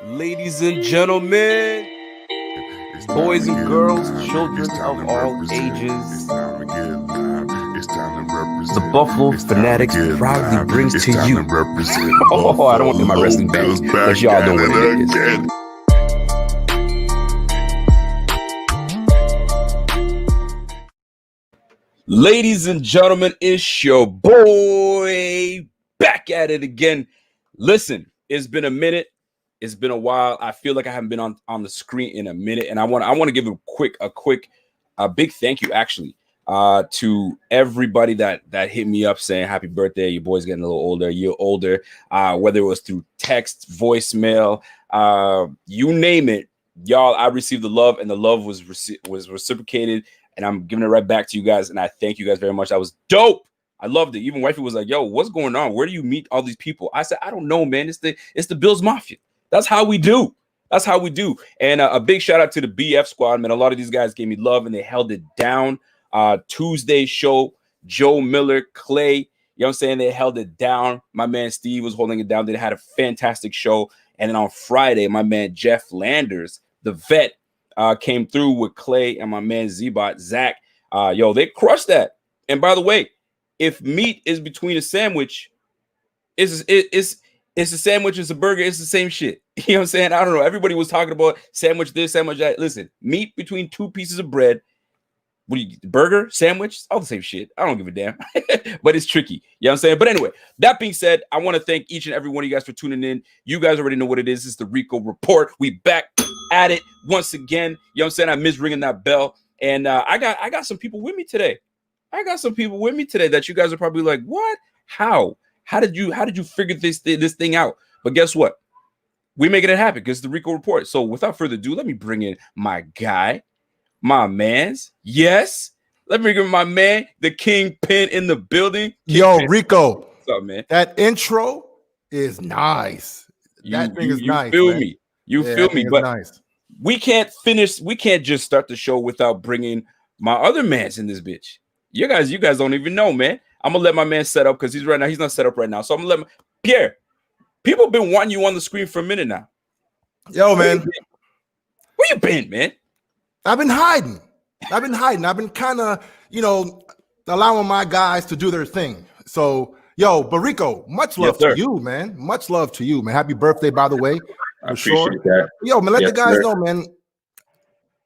Ladies and gentlemen, boys and girls, children of all ages, the Buffalo Fanatics proudly brings to you. Oh, I don't want to do my wrestling bang, but y'all know what it is. Ladies and gentlemen, it's your boy back at it again. Listen, it's been a minute. It's been a while. I feel like I haven't been on the screen in a minute, and I want to give a big thank you actually to everybody that hit me up saying happy birthday. Your boy's getting a little older, whether it was through text, voicemail, you name it, y'all. I received the love, and the love was reciprocated, and I'm giving it right back to you guys. And I thank you guys very much. That was dope. I loved it. Even wifey was like, "Yo, what's going on? Where do you meet all these people?" I said, "I don't know, man. It's the Bills Mafia. That's how we do. And a big shout out to the BF squad, man. A lot of these guys gave me love and they held it down. Tuesday show, Joe Miller, Clay, you know what I'm saying? They held it down. My man Steve was holding it down. They had a fantastic show. And then on Friday, my man Jeff Landers, the vet, came through with Clay and my man Z-Bot, Zach. They crushed that. And by the way, if meat is between a sandwich, it's a sandwich, it's a burger, it's the same shit. You know what I'm saying? I don't know. Everybody was talking about sandwich this, sandwich that. Listen, meat between two pieces of bread. What do you get? Burger, sandwich, all the same shit. I don't give a damn. But it's tricky. You know what I'm saying? But anyway, that being said, I want to thank each and every one of you guys for tuning in. You guys already know what it is. It's the Rico Report. We back at it once again. You know what I'm saying? I miss ringing that bell. And I got some people with me today. That you guys are probably like, what? How? How did you figure this thing out? But guess what? We making it happen because it's the Rico Report. So without further ado, let me bring in my guy, my man's. Yes. Let me bring in my man, the Kingpin in the building. Yo, Rico. What's up, man? That intro is nice. That thing is nice. You feel me? You feel me? But nice. We can't just start the show without bringing my other man's in this bitch. You guys don't even know, man. I'm gonna let my man set up because he's not set up right now. So I'm gonna let Pierre. People have been wanting you on the screen for a minute now. Yo, man. Where you been, man? I've been hiding. I've been kind of, allowing my guys to do their thing. So, but Rico, much love to you, man. Much love to you, man. Happy birthday, by the way. I appreciate that. Yo, man, let the guys know, man.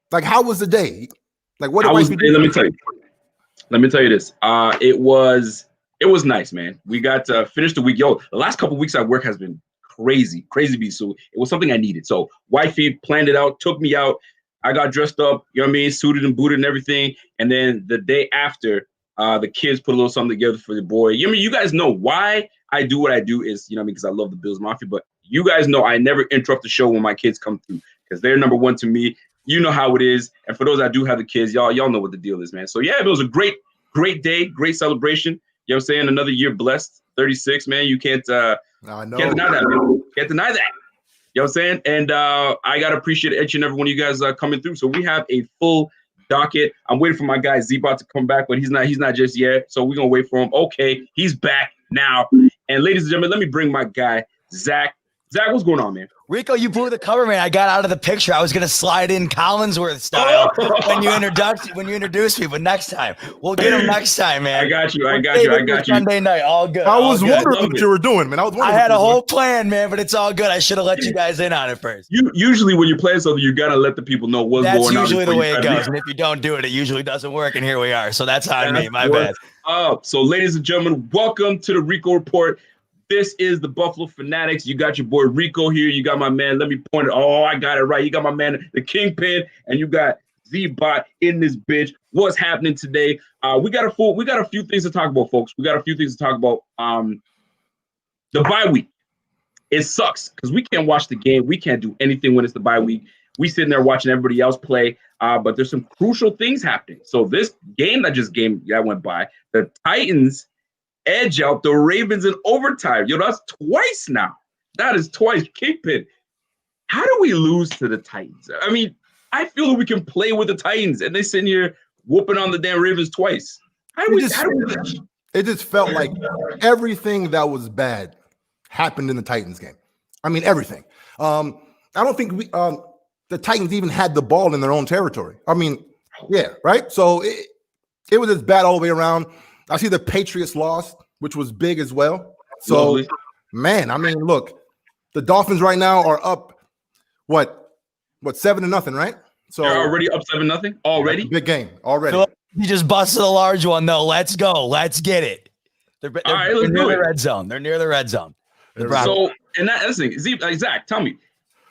Like, how was the day? Like, what? Let me tell you this. It was nice, man. We got to finish the week. Yo, the last couple of weeks at work has been crazy beat. So it was something I needed. So wifey planned it out, took me out. I got dressed up, you know what I mean, suited and booted and everything. And then the day after, the kids put a little something together for the boy. You guys know why I do what I do is, because I love the Bills Mafia. But you guys know I never interrupt the show when my kids come through because they're number one to me. You know how it is. And for those that do have the kids, y'all know what the deal is, man. So, yeah, it was a great day, great celebration. You know what I'm saying? Another year blessed, 36, man. You can't deny that, man. Can't deny that. You know what I'm saying? And I got to appreciate each and every one of you guys coming through. So we have a full docket. I'm waiting for my guy Z-Bot to come back, but he's not just yet. So we're going to wait for him. Okay, he's back now. And ladies and gentlemen, let me bring my guy, Zach. Zach, what's going on, man? Rico, you blew the cover, man. I got out of the picture. I was gonna slide in Collinsworth style when you introduced me, but next time we'll get him next time, man. I got you. Sunday night, all good. I was wondering what you were doing, man. I had a whole plan, man, but it's all good. I should have let you guys in on it first. Usually when you play something, you gotta let the people know what's going on. That's usually the way it goes, and if you don't do it, it usually doesn't work. And here we are. So that's on me. My bad. So, ladies and gentlemen, welcome to the Rico Report. This is the Buffalo Fanatics. You got your boy Rico here. You got my man. Let me point it. Oh, I got it right. You got my man, the Kingpin, and you got Z-Bot in this bitch. What's happening today? We got a few things to talk about, folks. We got a few things to talk about. The bye week. It sucks because we can't watch the game. We can't do anything when it's the bye week. We sitting there watching everybody else play. But there's some crucial things happening. So this game that went by, the Titans edge out the Ravens in overtime. That's twice now. That is twice. Kingpin, how do we lose to the Titans? I mean, I feel that we can play with the Titans, and they sitting here whooping on the damn Ravens twice. It just felt like everything that was bad happened in the Titans game. I mean, everything. I don't think the Titans even had the ball in their own territory. I mean, yeah, right? So it was as bad all the way around. I see the Patriots lost, which was big as well. So, Lovely. man, I mean, look, the Dolphins right now are up, what 7-0, right? So they're already up 7-0 already. Big game already. So you just busted a large one, though. Let's go. Let's get it. They're near the red zone. They're near the red zone. So, and that's the thing. Zach, tell me,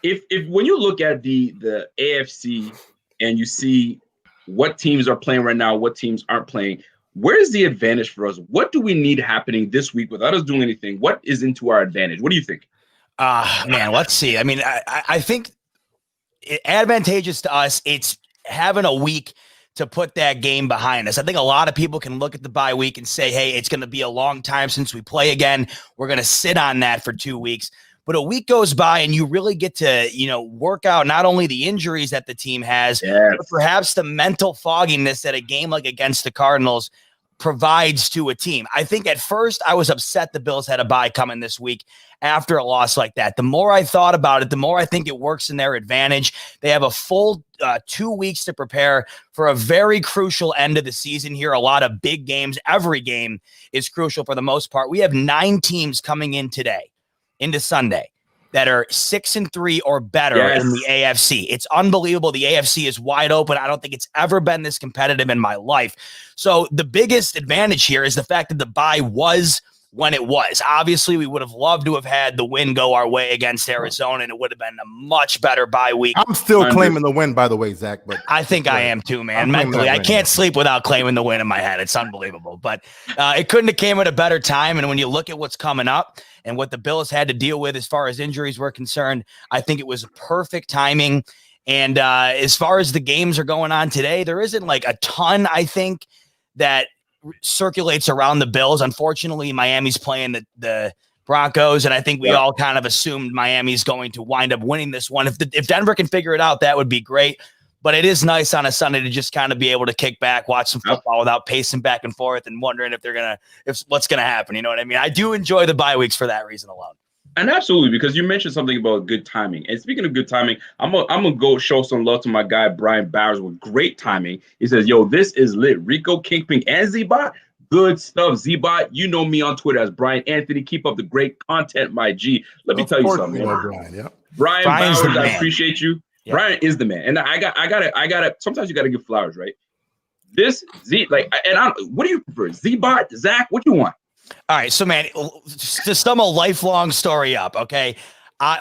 if when you look at the AFC and you see what teams are playing right now, what teams aren't playing, where's the advantage for us? What do we need happening this week without us doing anything? What is into our advantage? What do you think? Man, let's see. I mean, I think advantageous to us, it's having a week to put that game behind us. I think a lot of people can look at the bye week and say, hey, it's going to be a long time since we play again. We're going to sit on that for 2 weeks. But a week goes by and you really get to, work out not only the injuries that the team has, but perhaps the mental fogginess that a game like against the Cardinals provides to a team. I think at first I was upset the Bills had a bye coming this week after a loss like that. The more I thought about it, the more I think it works in their advantage. They have a full 2 weeks to prepare for a very crucial end of the season here. A lot of big games. Every game is crucial for the most part. We have 9 teams coming in today into Sunday that are 6-3 or better in the AFC. It's unbelievable. The AFC is wide open. I don't think it's ever been this competitive in my life. So the biggest advantage here is the fact that the bye was when it was. Obviously, we would have loved to have had the win go our way against Arizona, and it would have been a much better bye week. I'm still claiming the win, by the way, Zach. But I think I am too, man. Mentally, I can't sleep without claiming the win in my head. It's unbelievable. But it couldn't have came at a better time. And when you look at what's coming up and what the Bills had to deal with as far as injuries were concerned, I think it was perfect timing. And as far as the games are going on today, there isn't like a ton, I think, that circulates around the Bills. Unfortunately, Miami's playing the Broncos, and I think we all kind of assumed Miami's going to wind up winning this one. If Denver can figure it out, that would be great. But it is nice on a Sunday to just kind of be able to kick back, watch some football without pacing back and forth and wondering if what's gonna happen. You know what I mean? I do enjoy the bye weeks for that reason alone. And absolutely, because you mentioned something about good timing. And speaking of good timing, I'm gonna go show some love to my guy Brian Bowers with great timing. He says, "Yo, this is lit. Rico, Kingpin, and Z-Bot. Good stuff, Z-Bot. You know me on Twitter as Brian Anthony. Keep up the great content, my G. Let me tell you something, man. Brian Bowers, I appreciate you. Yeah. Brian is the man. And I gotta. Sometimes you gotta give flowers, right? This what do you prefer, Z-Bot, Zach? What do you want? All right, so man, to sum a lifelong story up, okay?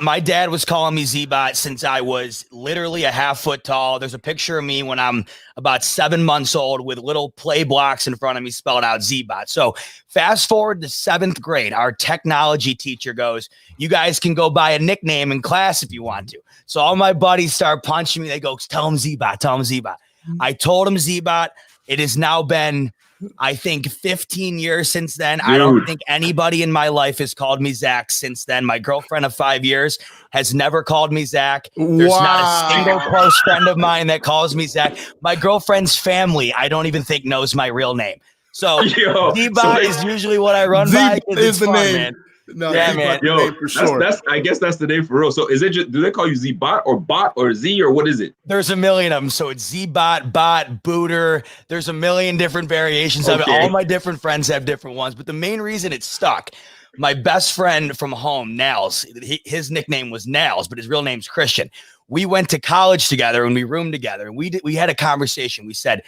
My dad was calling me Z-Bot since I was literally a half foot tall. There's a picture of me when I'm about 7 months old with little play blocks in front of me spelled out Z-Bot. So fast forward to 7th grade, our technology teacher goes, "You guys can go buy a nickname in class if you want to." So all my buddies start punching me. They go, "Tell him Z-Bot, tell him Z-Bot." I told him Z-Bot. It has now been, I think, 15 years since then. Dude. I don't think anybody in my life has called me Zach since then. My girlfriend of 5 years has never called me Zach. There's not a single close friend of mine that calls me Zach. My girlfriend's family, I don't even think knows my real name. So Z-Bot is usually what I run by. Is the name. Man. No, yeah, man. Yo, for sure. I guess that's the name for real. So is it just, do they call you Z-Bot or Bot or Z or what is it? There's a million of them. So it's Z-Bot, Bot, Booter. There's a million different variations of it. All my different friends have different ones. But the main reason it stuck, my best friend from home, Nels, his nickname was Nels, but his real name's Christian. We went to college together and we roomed together. And we had a conversation. We said,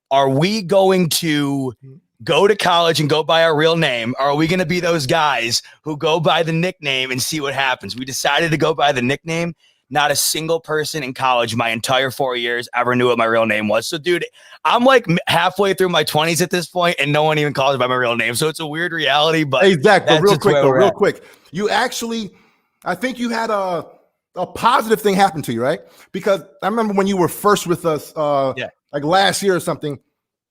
are we going to go to college and go by our real name? Or are we going to be those guys who go by the nickname and see what happens? We decided to go by the nickname. Not a single person in college my entire 4 years ever knew what my real name was. So, dude, I'm like halfway through my 20s at this point, and no one even calls me by my real name. So it's a weird reality. But hey, Zach, but real quick, you actually, I think you had a positive thing happen to you, right? Because I remember when you were first with us, like last year or something.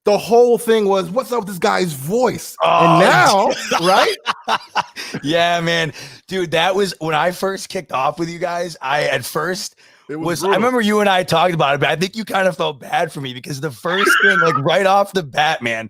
The whole thing was, what's up with this guy's voice? And now, right? Yeah, man. Dude, that was when I first kicked off with you guys. I remember you and I talked about it, but I think you kind of felt bad for me because the first thing, like right off the bat, man,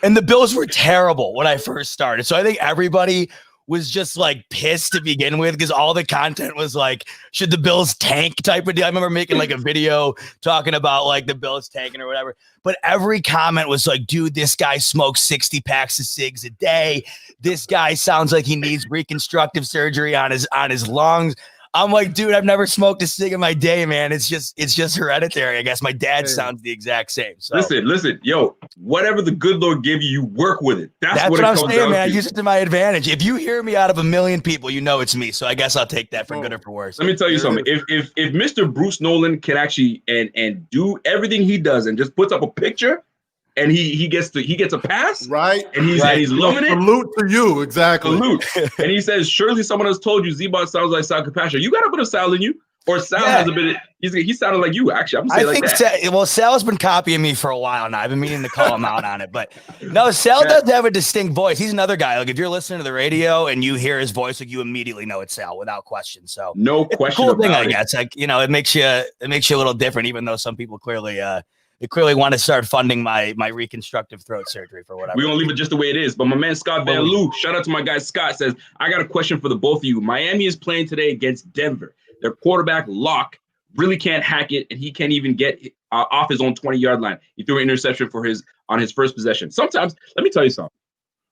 and the Bills were terrible when I first started. So I think everybody was just like pissed to begin with because all the content was like, should the Bills tank type of deal. I remember making like a video talking about like the Bills tanking or whatever. But every comment was like, dude, this guy smokes 60 packs of cigs a day. This guy sounds like he needs reconstructive surgery on his lungs. I'm like, dude, I've never smoked a cig in my day, man. It's just hereditary. I guess my dad sounds the exact same. So listen, yo, whatever the good Lord gave you, you work with it. That's what I'm saying, man. I use it to my advantage. If you hear me out of a million people, you know it's me. So I guess I'll take that for good or for worse. Let me tell you something. If Mr. Bruce Nolan can actually and do everything he does and just puts up a picture and he gets a pass, right? And he's loving it. Salute to you, exactly. Salute. And he says, surely someone has told you Z-Bot sounds like Sal Capaccio. You got a bit of Sal in you, or Sal has a bit. He sounded like you. Actually, I'm saying like that. Sal's been copying me for a while now. I've been meaning to call him out on it, but no, Sal does have a distinct voice. He's another guy. Like if you're listening to the radio and you hear his voice, like you immediately know it's Sal without question. So no question. Cool thing, I guess. Like it makes you a little different, even though some people clearly want to start funding my reconstructive throat surgery for whatever. We're going to leave it just the way it is. But my man Scott Van Loo, shout out to my guy Scott, says, I got a question for the both of you. Miami is playing today against Denver. Their quarterback, Locke, really can't hack it, and he can't even get off his own 20-yard line. He threw an interception on his first possession. Sometimes, let me tell you something.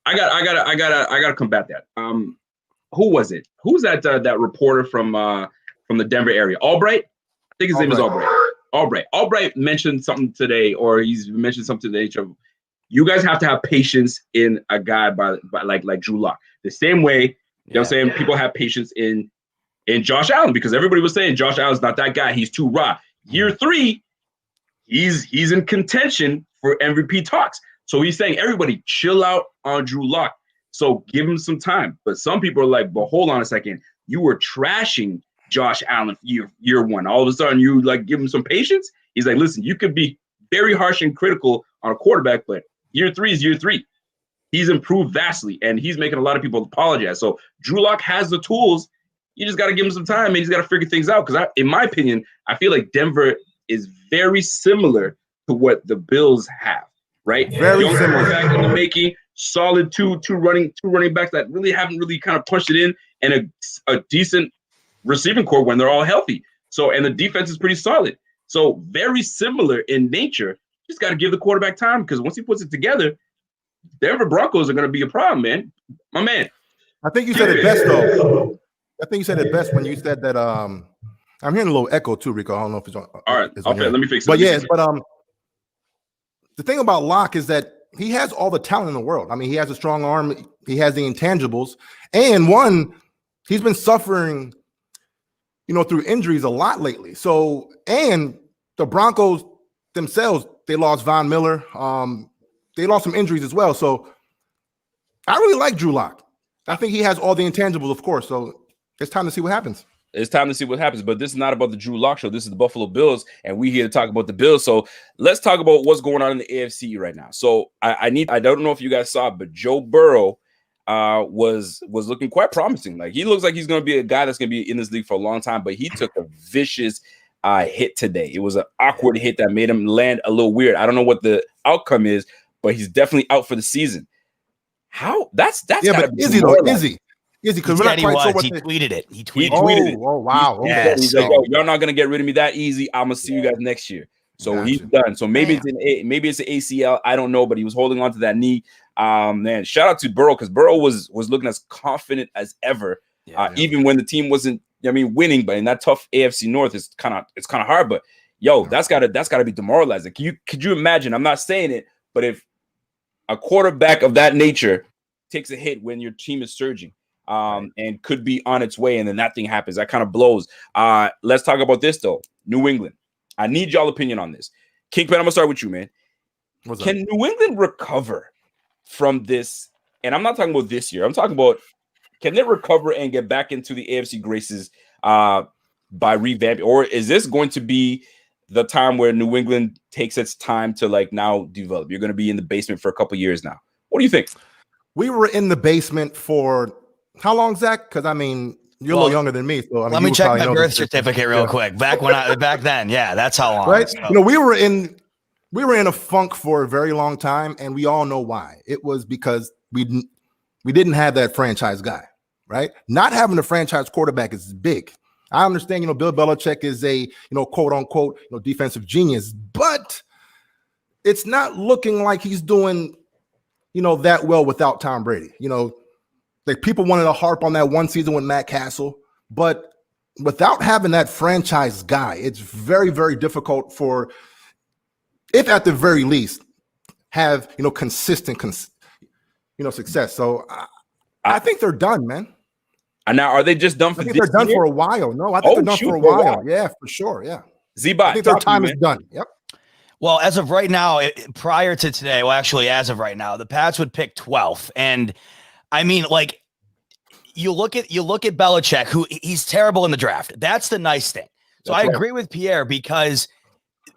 I gotta combat that. Who was it? Who's that reporter from the Denver area? Albright? I think his name is Albright. Albright mentioned something today, or he's mentioned something today. You guys have to have patience in a guy by like Drew Lock. The same way, you know what I'm saying, people have patience in Josh Allen, because everybody was saying Josh Allen's not that guy. He's too raw. Year 3, he's in contention for MVP talks. So he's saying, everybody chill out on Drew Lock. So give him some time. But some people are like, but hold on a second. You were trashing Josh Allen year 1. All of a sudden, you like give him some patience. He's like, listen, you could be very harsh and critical on a quarterback, but year 3 is year 3. He's improved vastly, and he's making a lot of people apologize. So Drew Lock has the tools. You just got to give him some time, and he's got to figure things out. Because in my opinion, I feel like Denver is very similar to what the Bills have, right? Very similar. Back in the making, solid two running backs that really haven't really kind of punched it in, and a decent receiving core when they're all healthy. So, and the defense is pretty solid. So very similar in nature. Just got to give the quarterback time, because once he puts it together, Denver Broncos are going to be a problem, man. My man. I think you said it best, though. I think you said it best when you said that. I'm hearing a little echo too, Rico. I don't know if it's on. All right, let me fix it. But the thing about Locke is that he has all the talent in the world. I mean, he has a strong arm. He has the intangibles, and he's been suffering, through injuries a lot lately. So, and the Broncos themselves, they lost Von Miller. They lost some injuries as well. So I really like Drew Lock. I think he has all the intangibles, of course. So it's time to see what happens. It's time to see what happens. But this is not about the Drew Lock show. This is the Buffalo Bills, and we're here to talk about the Bills. So let's talk about what's going on in the AFC right now. So I don't know if you guys saw it, but Joe Burrow was looking quite promising. Like, he looks like he's going to be a guy that's going to be in this league for a long time, but he took a vicious hit today. It was an awkward hit that made him land a little weird. I don't know what the outcome is, but he's definitely out for the season. How? That's yeah, but is he though? Is he? Because we're not quite sure what he tweeted it. He tweeted it. Oh, wow. Okay. He's like, y'all not gonna get rid of me that easy. I'm gonna see you guys next year. So he's done. So maybe it's an ACL. I don't know, but he was holding on to that knee. Man, shout out to Burrow, because Burrow was looking as confident as ever. Even when the team wasn't, winning. But in that tough AFC North, it's kind of hard. But that's gotta be demoralizing. Could you imagine? I'm not saying it, but if a quarterback of that nature takes a hit when your team is surging, and could be on its way, and then that thing happens, that kind of blows. Let's talk about this though. New England. I need y'all opinion on this. Kingpin, I'm gonna start with you, man. Can New England recover from this? And I'm not talking about this year. I'm talking about, can they recover and get back into the AFC graces by revamping, or is this going to be the time where New England takes its time to now develop? You're going to be in the basement for a couple years now. What do you think? We were in the basement for how long, Zach? Because you're a little younger than me. So let me check my birth certificate real quick. Back then, that's how long. Right? So. We were in a funk for a very long time, and we all know why. It was because we didn't have that franchise guy. right? Not having a franchise quarterback is big. I understand, Bill Belichick is a, quote unquote, defensive genius, but it's not looking like he's doing, that well without Tom Brady. Like people wanted to harp on that one season with Matt Castle, but without having that franchise guy, it's very, very difficult if at the very least have, consistent, success. So I think they're done, man. And now, are they just done for I think this they're done year? for a while. No, I think they're done for a while. Yeah, for sure. Yeah. Z-Bot, I think their time is done. Yep. Well, as of right now, prior to today, well, actually, as of right now, the Pats would pick 12th. And I mean, like, you look at Belichick, who he's terrible in the draft. That's the nice thing. So I agree with Pierre, because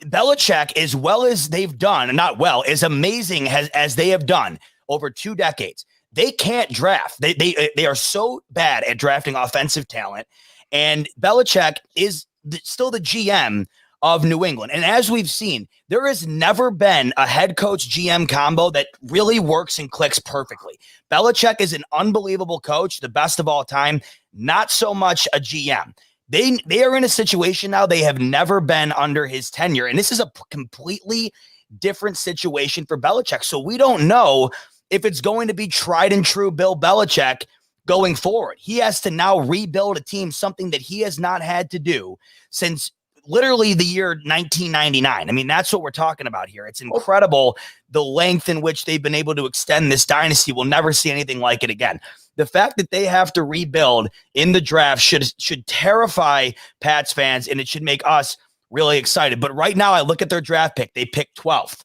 Belichick, as well as they've done, and not well, as amazing as they have done over 2 decades, they can't draft. They are so bad at drafting offensive talent. And Belichick is still the GM of New England. And as we've seen, there has never been a head coach GM combo that really works and clicks perfectly. Belichick is an unbelievable coach, the best of all time, not so much a GM. They are in a situation now they have never been under his tenure. And this is a completely different situation for Belichick. So we don't know if it's going to be tried and true Bill Belichick going forward. He has to now rebuild a team, something that he has not had to do since literally the year 1999. I mean, that's what we're talking about here. It's incredible the length in which they've been able to extend this dynasty. We'll never see anything like it again. The fact that they have to rebuild in the draft should terrify Pats fans, and it should make us really excited. But right now, I look at their draft pick. They picked 12th.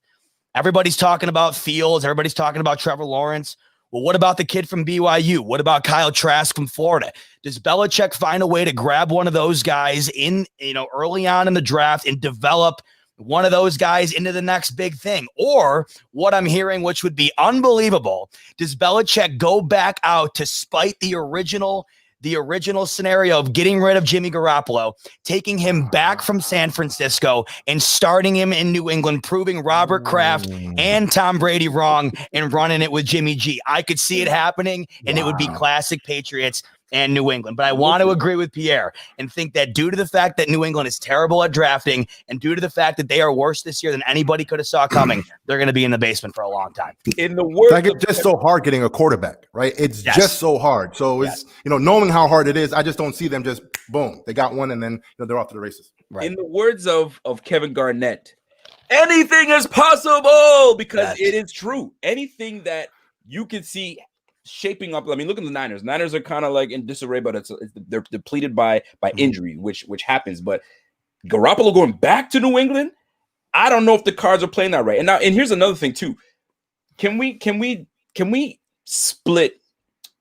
Everybody's talking about Fields. Everybody's talking about Trevor Lawrence. Well, what about the kid from BYU? What about Kyle Trask from Florida? Does Belichick find a way to grab one of those guys in, early on in the draft and develop one of those guys into the next big thing? Or what I'm hearing, which would be unbelievable, does Belichick go back out to spite the original scenario of getting rid of Jimmy Garoppolo, taking him back from San Francisco and starting him in New England, proving Robert Kraft and Tom Brady wrong and running it with Jimmy G? I could see it happening, and it would be classic Patriots and New England. But I want to agree with Pierre and think that due to the fact that New England is terrible at drafting and due to the fact that they are worse this year than anybody could have saw coming, they're going to be in the basement for a long time. In the words, like it's just so hard getting a quarterback, right? It's just so hard. So it's, knowing how hard it is, I just don't see them just boom, they got one and then they're off to the races. Right. In the words of Kevin Garnett, anything is possible, because it is true. Anything that you can see shaping up. I mean, look at the Niners. Niners are kind of like in disarray, but they're depleted by injury, which happens. But Garoppolo going back to New England, I don't know if the cards are playing that right. And here's another thing too. Can we split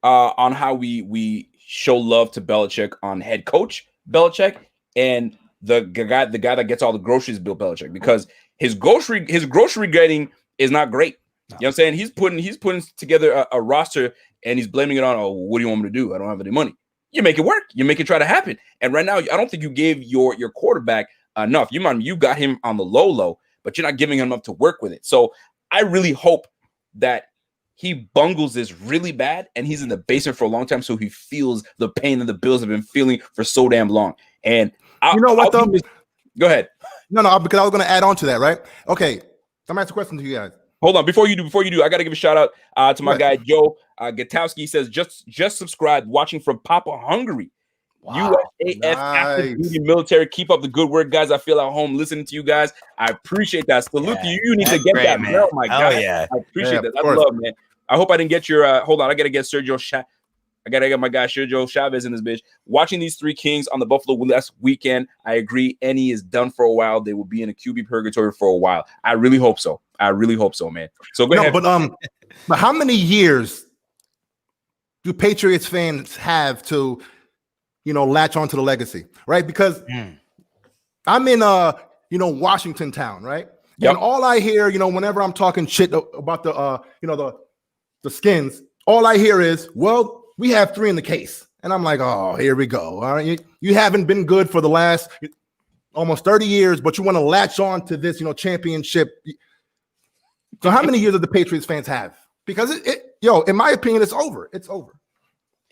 on how we show love to Belichick on head coach Belichick and the guy that gets all the groceries, Bill Belichick, because his grocery getting is not great. You know what I'm saying? He's putting together a roster and he's blaming it on, what do you want me to do? I don't have any money. You make it work. You make it try to happen. And right now, I don't think you gave your quarterback enough. You got him on the low, but you're not giving him enough to work with it. So I really hope that he bungles this really bad and he's in the basement for a long time, so he feels the pain that the Bills have been feeling for so damn long. And go ahead. No, because I was going to add on to that, right? Okay, I'm going to ask a question to you guys. Hold on. Before you do, I got to give a shout out to my guy, Joe Gatowski. He says, just subscribe, watching from Papa, Hungary. Wow, USAF active duty military. Keep up the good work, guys. I feel at home listening to you guys. I appreciate that. Salute to you. You need to get great, that, man. Oh my God. Yeah. I appreciate that. That's love, man. I hope I didn't get your hold on. I gotta get Sergio I gotta get my guy Sergio Chavez in this bitch. Watching these three Kings on the Buffalo last weekend, I agree. Any is done for a while. They will be in a QB purgatory for a while. I really hope so. Man. So go ahead. But how many years do Patriots fans have to, latch onto the legacy, right? Because I'm in Washington town, right? Yep. And all I hear, whenever I'm talking shit about the Skins, all I hear is, well, we have 3 in the case. And I'm like, oh, here we go. All right. You haven't been good for the last almost 30 years, but you want to latch on to this, championship. So how many years do the Patriots fans have? Because in my opinion, it's over. It's over.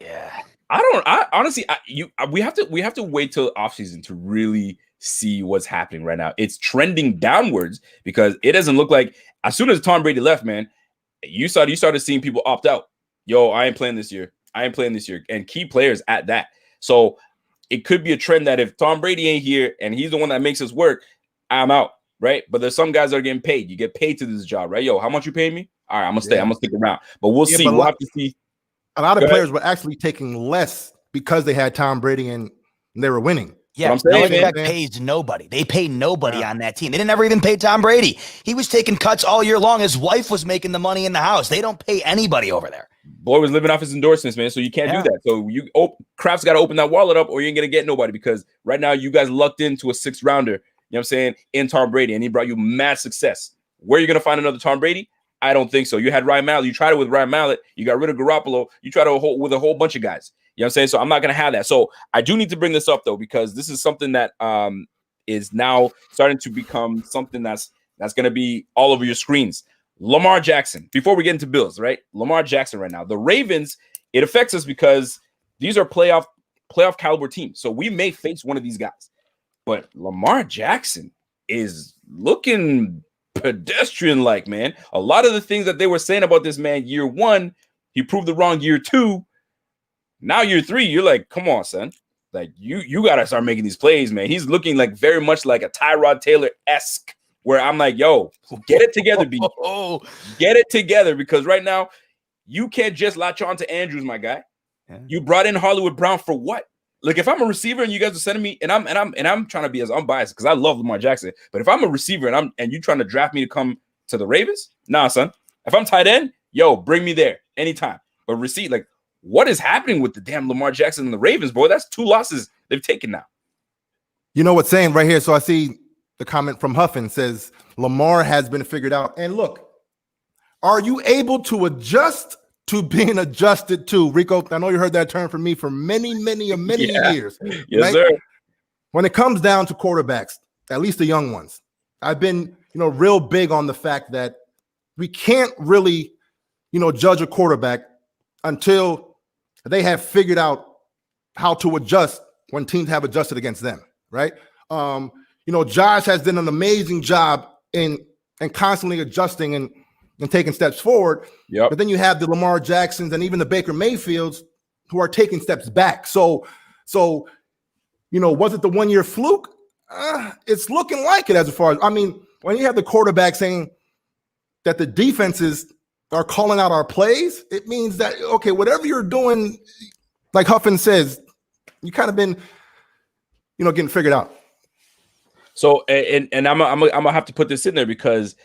Yeah. I honestly, we have to wait till offseason to really see what's happening right now. It's trending downwards because it doesn't look like as soon as Tom Brady left, man, you started seeing people opt out. Yo, I ain't playing this year. And key players at that. So it could be a trend that if Tom Brady ain't here and he's the one that makes us work, I'm out, right? But there's some guys that are getting paid. You get paid to this job, right? Yo, how much you paying me? All right, I'm gonna stay. I'm gonna stick around. But we'll see. We'll have to see. A lot of players were actually taking less because they had Tom Brady and they were winning. Yeah, Belichick pays nobody. They pay nobody on that team. They didn't ever even pay Tom Brady. He was taking cuts all year long. His wife was making the money in the house. They don't pay anybody over there. Boy was living off his endorsements, man. So you can't do that. So Kraft's got to open that wallet up, or you ain't gonna get nobody because right now you guys lucked into a 6th rounder. You know what I'm saying? In Tom Brady, and he brought you mad success. Where are you gonna find another Tom Brady? I don't think so. You had Ryan Mallett. You tried it with Ryan Mallett. You got rid of Garoppolo. You tried it with a whole bunch of guys. You know what I'm saying? So I'm not going to have that. So I do need to bring this up, though, because this is something that is now starting to become something that's going to be all over your screens. Lamar Jackson. Before we get into Bills, right? Lamar Jackson right now. The Ravens, it affects us because these are playoff caliber teams. So we may face one of these guys. But Lamar Jackson is looking pedestrian-like, man. A lot of the things that they were saying about this man year 1, he proved it wrong year 2. Now year 3, you're like, come on, son. Like you gotta start making these plays, man. He's looking like very much like a Tyrod Taylor-esque, where I'm like, yo, get it together, B. Get it together, because right now you can't just latch on to Andrews, my guy. Yeah. You brought in Hollywood Brown for what? Like, if I'm a receiver and you guys are sending me, and I'm trying to be as unbiased because I love Lamar Jackson, but if I'm a receiver and you trying to draft me to come to the Ravens, nah, son. If I'm tight end, yo, bring me there anytime. But receive, like, what is happening with the damn Lamar Jackson and the Ravens, boy? That's 2 losses they've taken now. You know what's saying right here? So I see the comment from Huffin says Lamar has been figured out. And look, are you able to adjust to being adjusted to? Rico, I know you heard that term from me for many years. Yes, right? Sir. When it comes down to quarterbacks, at least the young ones, I've been, real big on the fact that we can't really, judge a quarterback until they have figured out how to adjust when teams have adjusted against them, right? Josh has done an amazing job in constantly adjusting and taking steps forward. Yep. But then you have the Lamar Jacksons and even the Baker Mayfields who are taking steps back. So was it the 1 year fluke? It's looking like it as far as, when you have the quarterback saying that the defenses are calling out our plays, it means that, okay, whatever you're doing, like Huffin says, you kind of been, getting figured out. So, and I'm gonna have to put this in there because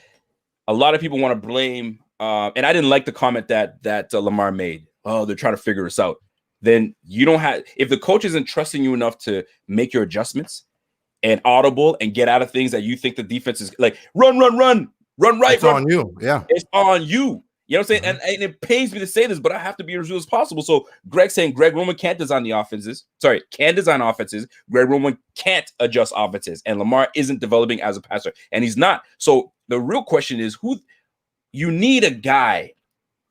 a lot of people want to blame, and I didn't like the comment that Lamar made. Oh, they're trying to figure us out. Then you don't have, if the coach isn't trusting you enough to make your adjustments and audible and get out of things that you think the defense is like, run right. It's on you. Yeah. It's on you. You know what I'm saying? Mm-hmm. And it pains me to say this, but I have to be as real as possible. So Greg's saying Greg Roman can't design the offenses. Sorry, can design offenses. Greg Roman can't adjust offenses. And Lamar isn't developing as a passer. And he's not. So the real question is, who you need a guy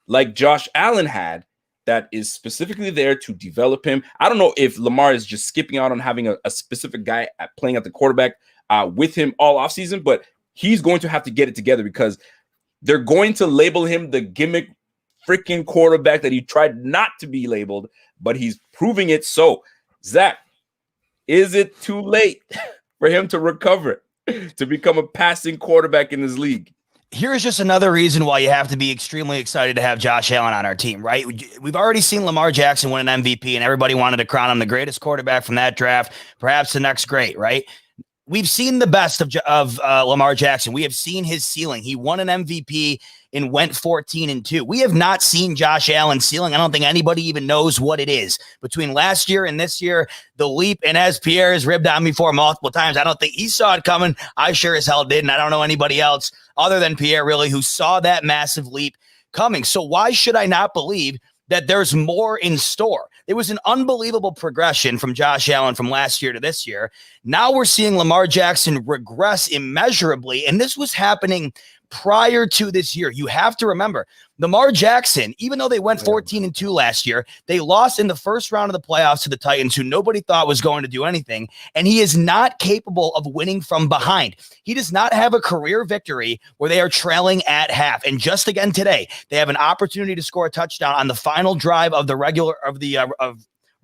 like Josh Allen had that is specifically there to develop him. I don't know if Lamar is just skipping out on having a specific guy playing at the quarterback with him all offseason, but he's going to have to get it together because they're going to label him the gimmick freaking quarterback that he tried not to be labeled, but he's proving it. So, Zach, is it too late for him to recover, to become a passing quarterback in this league? Here's just another reason why you have to be extremely excited to have Josh Allen on our team, right? We've already seen Lamar Jackson win an MVP, and everybody wanted to crown him the greatest quarterback from that draft, perhaps the next great, right? We've seen the best of Lamar Jackson. We have seen his ceiling. He won an MVP and went 14-2. We have not seen Josh Allen's ceiling. I don't think anybody even knows what it is. Between last year and this year, the leap, and as Pierre has ribbed on me for multiple times, I don't think he saw it coming. I sure as hell did, and I don't know anybody else other than Pierre, really, who saw that massive leap coming. So why should I not believe that there's more in store? It was an unbelievable progression from Josh Allen from last year to this year. Now we're seeing Lamar Jackson regress immeasurably, and this was happening prior to this year. You have to remember, Lamar Jackson, even though they went 14-2 last year, they lost in the first round of the playoffs to the Titans, who nobody thought was going to do anything. And he is not capable of winning from behind. He does not have a career victory where they are trailing at half. And just again today, they have an opportunity to score a touchdown on the final drive of the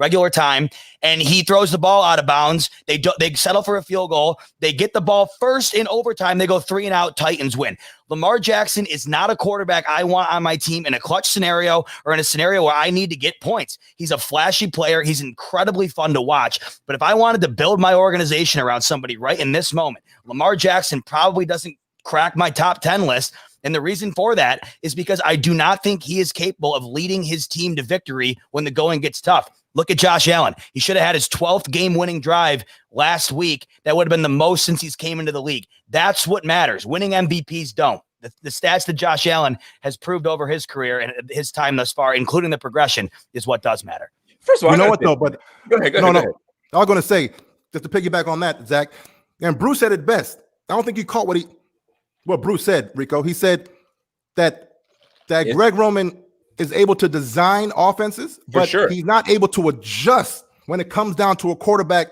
regular time, and he throws the ball out of bounds. They settle for a field goal. They get the ball first in overtime. They go 3 and out. Titans win. Lamar Jackson is not a quarterback I want on my team in a clutch scenario or in a scenario where I need to get points. He's a flashy player. He's incredibly fun to watch. But if I wanted to build my organization around somebody right in this moment, Lamar Jackson probably doesn't crack my top 10 list. And the reason for that is because I do not think he is capable of leading his team to victory when the going gets tough. Look at Josh Allen. He should have had his 12th game-winning drive last week. That would have been the most since he's came into the league. That's what matters. Winning MVPs don't. The stats that Josh Allen has proved over his career and his time thus far, including the progression, is what does matter. First of all, you know what, though? But go ahead. I was going to say, just to piggyback on that, Zach, and Bruce said it best. I don't think you caught what Bruce said, Rico. He said that Greg Roman is able to design offenses, but he's not able to adjust when it comes down to a quarterback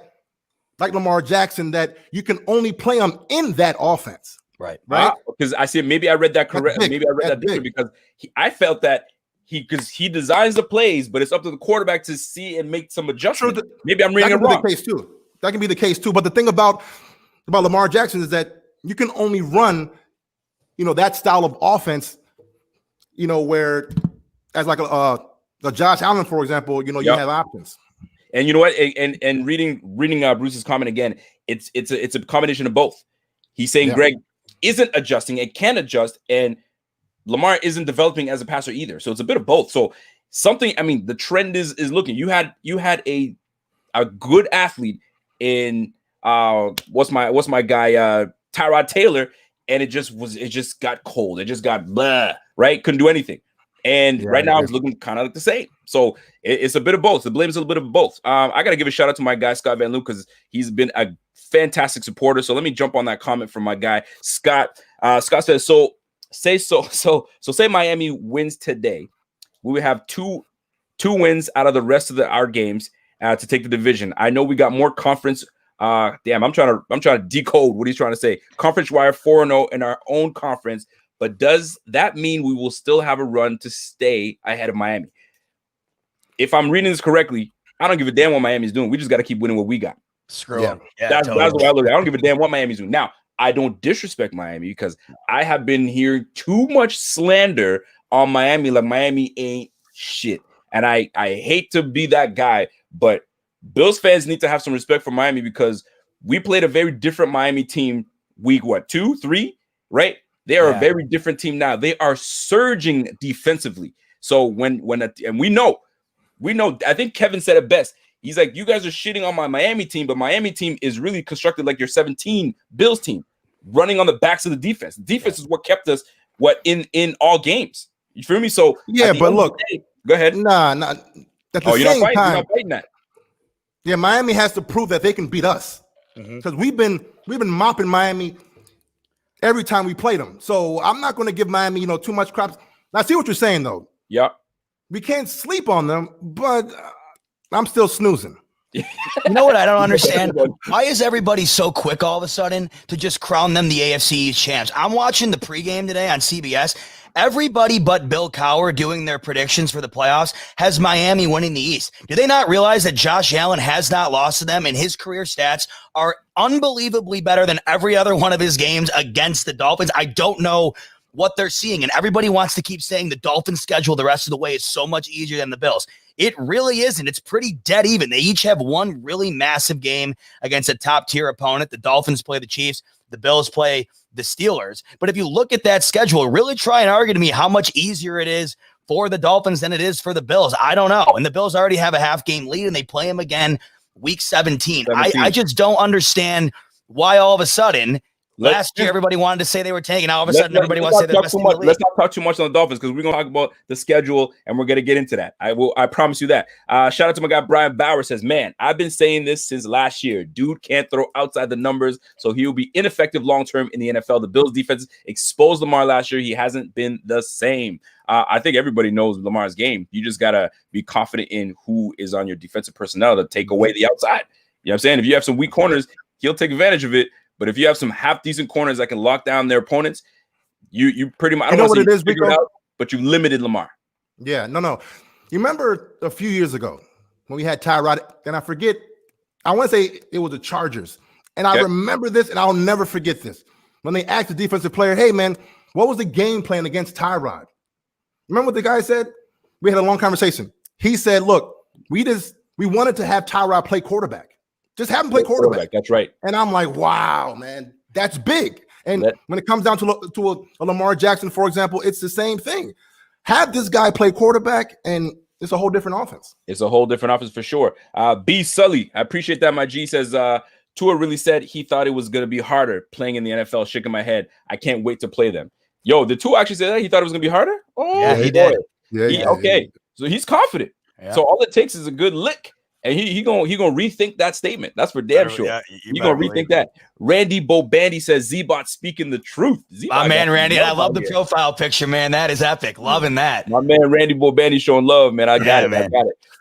like Lamar Jackson, that you can only play him in that offense. Right. Because I see, maybe I read that correct. Maybe I read that different because I felt that he designs the plays, but it's up to the quarterback to see and make some adjustments. Maybe I'm reading it wrong. That can be the case too. But the thing about Lamar Jackson is that you can only run, that style of offense, where as like a Josh Allen, for example, you have options. And you know what? And reading Bruce's comment again, it's a combination of both. He's saying Greg isn't adjusting and can adjust, and Lamar isn't developing as a passer either. So it's a bit of both. So the trend is looking. You had a good athlete in what's my guy Tyrod Taylor, and it just got cold. It just got blah, right? Couldn't do anything. And right now it's looking kind of like the same. So it's a bit of both. The blame is a bit of both. I got to give a shout out to my guy, Scott Van Loo, because he's been a fantastic supporter. So let me jump on that comment from my guy, Scott. Scott says, say Miami wins today. We would have two wins out of the rest of our games to take the division. I know we got more conference. I'm trying to decode what he's trying to say. Conference wire 4-0 in our own conference. But does that mean we will still have a run to stay ahead of Miami? If I'm reading this correctly, I don't give a damn what Miami's doing. We just got to keep winning what we got. Screw them. That's what I look at. I don't give a damn what Miami's doing. Now, I don't disrespect Miami because I have been hearing too much slander on Miami, like Miami ain't shit. And I hate to be that guy, but Bills fans need to have some respect for Miami because we played a very different Miami team week 2, 3, right? They are a very different team now. They are surging defensively. So and we know, I think Kevin said it best. He's like, you guys are shitting on my Miami team, but Miami team is really constructed like your 17 Bills team, running on the backs of the defense. The defense is what kept us in all games. You feel me? So but look, go ahead. Nah. You're not fighting that. Yeah, Miami has to prove that they can beat us because we've been mopping Miami every time we play them. So I'm not going to give Miami, too much crap. I see what you're saying, though. Yeah. We can't sleep on them, but I'm still snoozing. You know what I don't understand? Why is everybody so quick all of a sudden to just crown them the AFC East champs? I'm watching the pregame today on CBS. Everybody but Bill Cowher doing their predictions for the playoffs has Miami winning the East. Do they not realize that Josh Allen has not lost to them and his career stats are unbelievably better than every other one of his games against the Dolphins? I don't know what they're seeing, and everybody wants to keep saying the Dolphins schedule the rest of the way is so much easier than the Bills. It really isn't. It's pretty dead even. They each have one really massive game against a top-tier opponent. The Dolphins play the Chiefs. The Bills play the Steelers. But if you look at that schedule, really try and argue to me how much easier it is for the Dolphins than it is for the Bills. I don't know. And the Bills already have a half-game lead, and they play them again week 17. I just don't understand why all of a sudden Last year, everybody wanted to say they were tanking. Now all of a sudden, everybody wants to say they're best team in the league. Let's not talk too much on the Dolphins because we're going to talk about the schedule and we're going to get into that. I promise you that. Shout out to my guy Brian Bauer says, man, I've been saying this since last year. Dude can't throw outside the numbers, so he will be ineffective long-term in the NFL. The Bills defense exposed Lamar last year. He hasn't been the same. I think everybody knows Lamar's game. You just got to be confident in who is on your defensive personnel to take away the outside. You know what I'm saying? If you have some weak corners, he'll take advantage of it. But if you have some half decent corners that can lock down their opponents, you pretty much, I don't know what it is, Rico, out, but you limited Lamar. Yeah, no. You remember a few years ago when we had Tyrod, and I forget, I want to say it was the Chargers. And I remember this, and I'll never forget this. When they asked the defensive player, hey, man, what was the game plan against Tyrod? Remember what the guy said? We had a long conversation. He said, look, we wanted to have Tyrod play quarterback. Just have him play quarterback. That's right. And I'm like, wow, man, that's big. And when it comes down to a Lamar Jackson, for example, it's the same thing. Have this guy play quarterback, and it's a whole different offense. It's a whole different offense for sure. B. Sully, I appreciate that. My G says, Tua really said he thought it was going to be harder playing in the NFL. Shaking my head. I can't wait to play them. Yo, did Tua actually say that? He thought it was going to be harder? Oh, yeah, he did. Okay. So he's confident. Yeah. So all it takes is a good lick. And he gonna rethink that statement. That's for damn sure. Yeah, he gonna rethink that. Randy Bobandy says Z-Bot speaking the truth. My man Randy, I love the profile picture, man. That is epic. Loving that. My man Randy Bobandy showing love, man. I got it.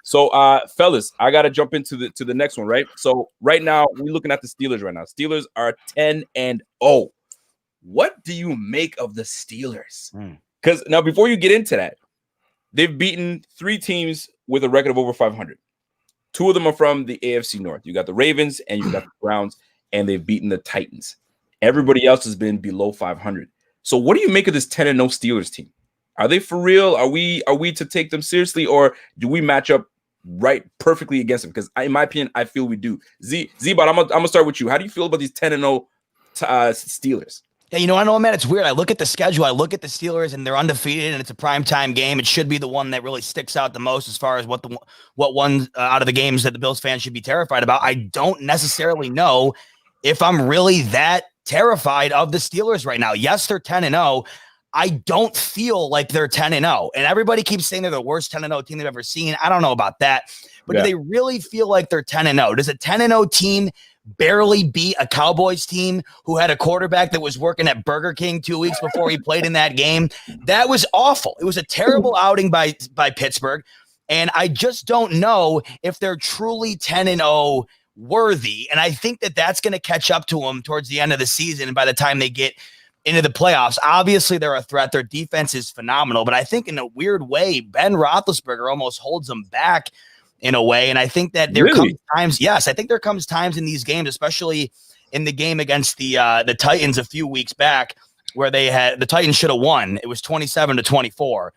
So fellas, I gotta jump into the next one, right? So right now we're looking at the Steelers right now. Steelers are 10-0. What do you make of the Steelers? Because now before you get into that, they've beaten 3 teams with a record of over 500. 2 of them are from the AFC North. You got the Ravens and you got the Browns, and they've beaten the Titans. Everybody else has been below 500. So what do you make of this 10-0 Steelers team? Are they for real? Are we to take them seriously, or do we match up right perfectly against them? Because in my opinion, I feel we do. Z-Bot, I'm gonna start with you. How do you feel about these 10-0 Steelers? Yeah, I know, man, it's weird. I look at the schedule, I look at the Steelers, and they're undefeated, and it's a primetime game. It should be the one that really sticks out the most as far as what one out of the games that the Bills fans should be terrified about. I don't necessarily know if I'm really that terrified of the Steelers right now. Yes, they're 10-0. I don't feel like they're 10-0. And everybody keeps saying they're the worst 10-0 team they've ever seen. I don't know about that. But do they really feel like they're 10-0? Does a 10-0 team barely beat a Cowboys team who had a quarterback that was working at Burger King 2 weeks before he played in that game? That was awful. It was a terrible outing by Pittsburgh. And I just don't know if they're truly 10-0 worthy. And I think that that's going to catch up to them towards the end of the season. And by the time they get into the playoffs, obviously they're a threat. Their defense is phenomenal. But I think in a weird way, Ben Roethlisberger almost holds them back in a way. And I think that there comes times, I think there comes times in these games, especially in the game against the Titans a few weeks back, where the Titans should have won. It was 27-24.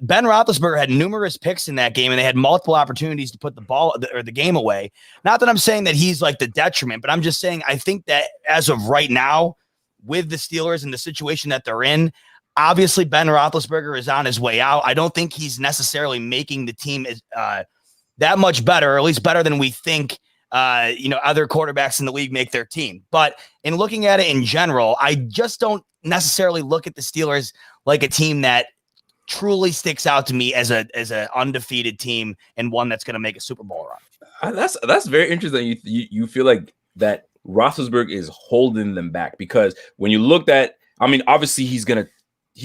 Ben Roethlisberger had numerous picks in that game, and they had multiple opportunities to put the game away. Not that I'm saying that he's like the detriment, but I'm just saying I think that as of right now, with the Steelers and the situation that they're in, obviously Ben Roethlisberger is on his way out. I don't think he's necessarily making the team that much better, or at least better than we think other quarterbacks in the league make their team. But in looking at it in general, I just don't necessarily look at the Steelers like a team that truly sticks out to me as a undefeated team and one that's going to make a Super Bowl run. That's very interesting. You feel like that Roethlisberger is holding them back, because when you looked at, I mean, obviously he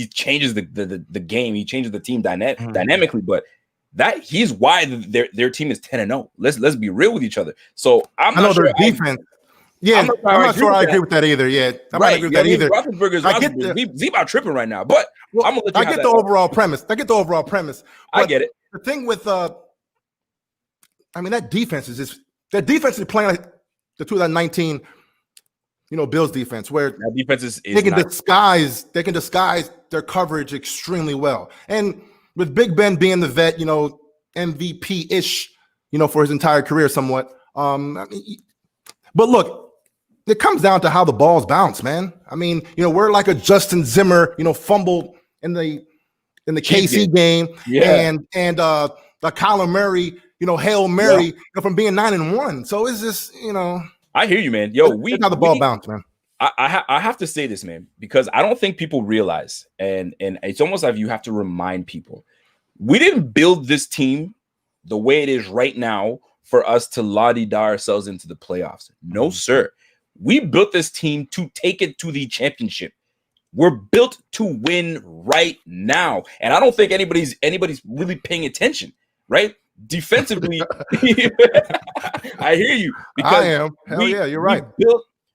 changes the game, he changes the team dynamically, but that he's why their team is 10-0. Let's be real with each other. So I'm not sure their defense. I'm not sure I agree with that either. Yeah, I'm not agree with that either. Roethlisberger's Z-Bot tripping right now, but I'm gonna let you I get the overall premise. I get it. The thing with that defense is playing like the 2019 Bills defense, where that defense is they can disguise their coverage extremely well. And with Big Ben being the vet, MVP-ish, for his entire career somewhat. But look, it comes down to how the balls bounce, man. I mean, we're like a Justin Zimmer, fumble in the KC game, and the Kyler Murray, Hail Mary from being 9-1. So it's just, I hear you, man. Yo, how the ball bounce, man. I have to say this, man, because I don't think people realize, and it's almost like you have to remind people, we didn't build this team the way it is right now for us to la-di-da ourselves into the playoffs. No, sir. We built this team to take it to the championship. We're built to win right now. And I don't think anybody's really paying attention, right? Defensively, I hear you. Because I am. Hell yeah, you're right.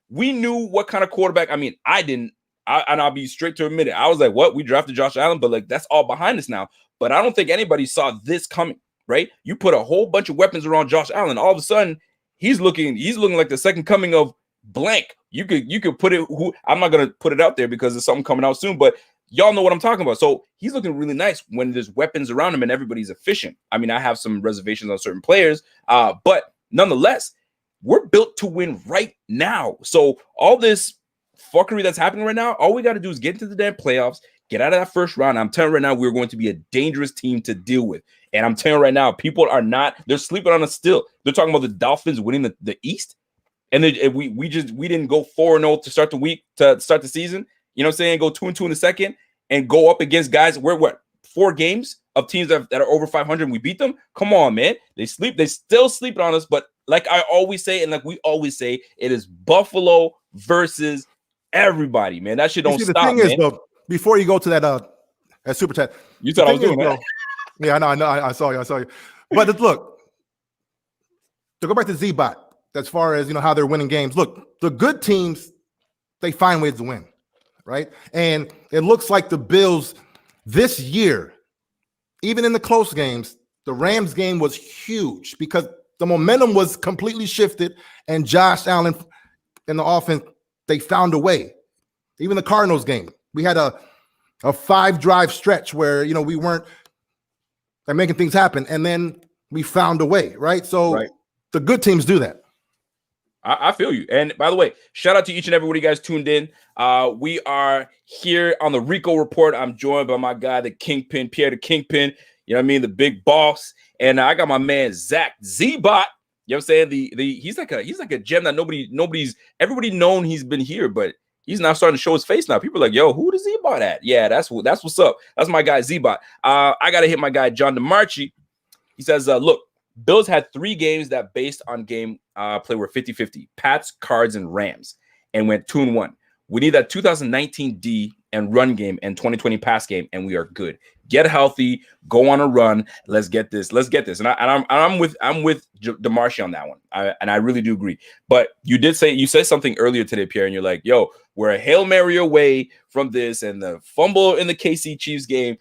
We knew what kind of quarterback. I mean, I didn't. And I'll be straight to admit it. I was like, what? We drafted Josh Allen, but like that's all behind us now. But I don't think anybody saw this coming, right? You put a whole bunch of weapons around Josh Allen. All of a sudden, he's looking like the second coming of blank. You could put it. I'm not gonna put it out there because there's something coming out soon, but y'all know what I'm talking about. So he's looking really nice when there's weapons around him and everybody's efficient. I mean, I have some reservations on certain players, but nonetheless, we're built to win right now. So all this fuckery that's happening right now, all we got to do is get into the damn playoffs, get out of that first round. I'm telling you right now, we're going to be a dangerous team to deal with. And I'm telling you right now, people are not, they're sleeping on us still. They're talking about the Dolphins winning the East. And we didn't go 4-0 to start the season. You know what I'm saying? Go 2-2 in the second and go up against guys. We're what, 4 games of teams that are over 500 and we beat them? Come on, man. They still sleeping on us. But like I always say, and like we always say, it is Buffalo versus everybody, man. That shit don't stop, man. The thing is, though, before you go to that super chat, you thought I was doing that. Yeah, I know. I saw you. But look, to go back to Z-Bot, as far as, how they're winning games. Look, the good teams, they find ways to win, right? And it looks like the Bills this year, even in the close games, the Rams game was huge because the momentum was completely shifted, and Josh Allen in the offense, they found a way. Even the Cardinals game, we had a 5-drive stretch where, we weren't making things happen, and then we found a way, right? So the good teams do that. I feel you. And by the way, shout out to each and every one of you guys tuned in. We are here on the Rico Report. I'm joined by my guy, the Kingpin, Pierre the Kingpin. You know what I mean? The big boss. And I got my man, Zach Z-Bot. You know what I'm saying? He's like a gem that everybody known he's been here, but he's now starting to show his face now. People are like, yo, who the Z-Bot at? Yeah, that's what's up. That's my guy, Z-Bot. I got to hit my guy, John DeMarchi. He says, look, Bills had 3 games that based on game play were 50-50, Pats, Cards, and Rams, and went 2-1. We need that 2019 D and run game and 2020 pass game, and we are good. Get healthy, go on a run. Let's get this. And I'm with DeMarchi on that one. I really do agree. But you said something earlier today, Pierre, and you're like, yo, we're a Hail Mary away from this and the fumble in the KC Chiefs game.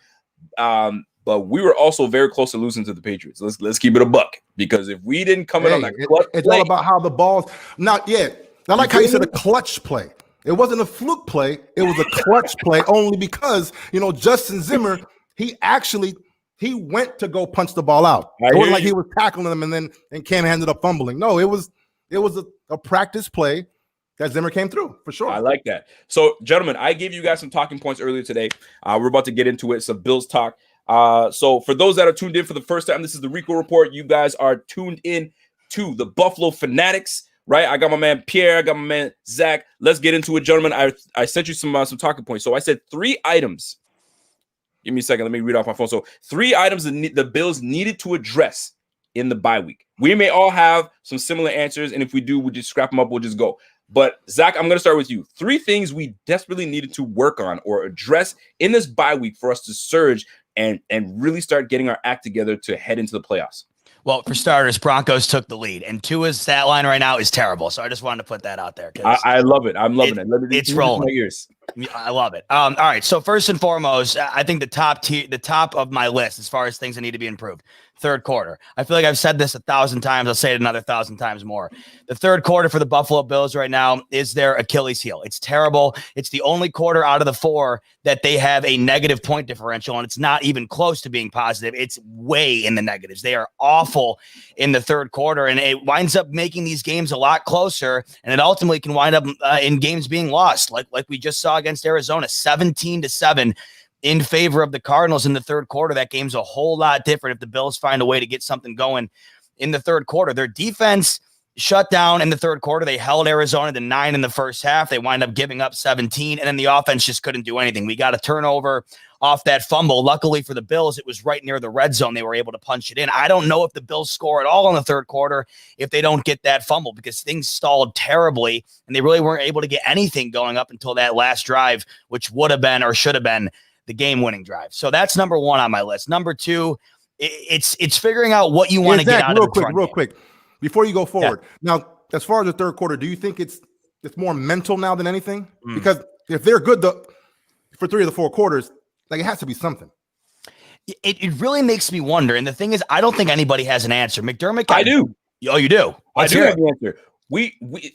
But we were also very close to losing to the Patriots. Let's keep it a buck, because if we didn't come in on that clutch it's play, all about how the balls. Not yet. I like how you said a clutch play. It wasn't a fluke play. It was a clutch play only because Justin Zimmer, he went to go punch the ball out. It wasn't like he was tackling them and Cam ended up fumbling. No, it was a practice play that Zimmer came through for sure. I like that. So, gentlemen, I gave you guys some talking points earlier today. We're about to get into it. Some Bills talk. So for those that are tuned in for the first time, this is the Rico Report. You guys are tuned in to the Buffalo Fanatics, right? I got my man Pierre, I got my man Zach. Let's get into it, gentlemen. I sent you some talking points. So I said 3 items. Give me a second. Let me read off my phone. So 3 items the Bills needed to address in the bye week. We may all have some similar answers, and if we do, we'll just scrap them up. We'll just go. But Zach, I'm going to start with you. 3 things we desperately needed to work on or address in this bye week for us to surge and really start getting our act together to head into the playoffs. Well, for starters, Broncos took the lead, and Tua's stat line right now is terrible. So I just wanted to put that out there. I love it. I'm loving it. It's rolling. My ears. I love it. All right. So first and foremost, I think the top of my list as far as things that need to be improved. Third quarter. I feel like I've said this 1,000 times. I'll say it another 1,000 times more. The third quarter for the Buffalo Bills right now is their Achilles heel. It's terrible. It's the only quarter out of the 4 that they have a negative point differential, and it's not even close to being positive. It's way in the negatives. They are awful in the third quarter, and it winds up making these games a lot closer, and it ultimately can wind up in games being lost, like we just saw against Arizona, 17-7. In favor of the Cardinals in the third quarter. That game's a whole lot different if the Bills find a way to get something going in the third quarter. Their defense shut down in the third quarter. They held Arizona to 9 in the first half. They wind up giving up 17, and then the offense just couldn't do anything. We got a turnover off that fumble. Luckily for the Bills, it was right near the red zone. They were able to punch it in. I don't know if the Bills score at all in the third quarter if they don't get that fumble, because things stalled terribly, and they really weren't able to get anything going up until that last drive, which would have been or should have been the game-winning drive. So that's number one on my list. Number two, it's figuring out what you want to get out of the real quick, before you go forward. Yeah. Now, as far as the third quarter, do you think it's more mental now than anything? Because if they're good for 3 of the 4 quarters, like, it has to be something. It really makes me wonder. And the thing is, I don't think anybody has an answer. McDermott. I do. Oh, you do? I do have the answer.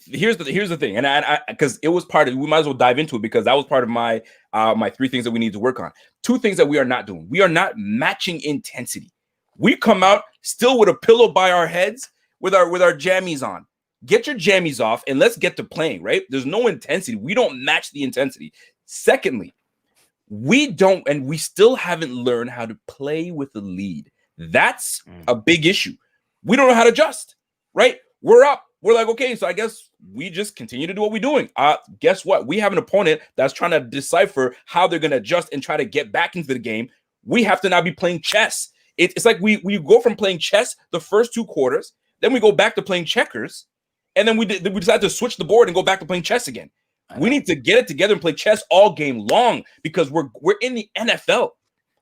Here's the thing, and I because it was part of, we might as well dive into it, because that was part of my my 3 things that we need to work on. 2 things that we are not doing. We are not matching intensity. We come out still with a pillow by our heads with our jammies on. Get your jammies off and let's get to playing, right? There's no intensity. We don't match the intensity. Secondly, we still haven't learned how to play with the lead. That's a big issue. We don't know how to adjust, right? We're up. We're like, okay, so I guess we just continue to do what we're doing. Guess what? We have an opponent that's trying to decipher how they're going to adjust and try to get back into the game. We have to now be playing chess. It's like we go from playing chess the first 2 quarters, then we go back to playing checkers, and then we decide to switch the board and go back to playing chess again. We need to get it together and play chess all game long, because we're in the NFL.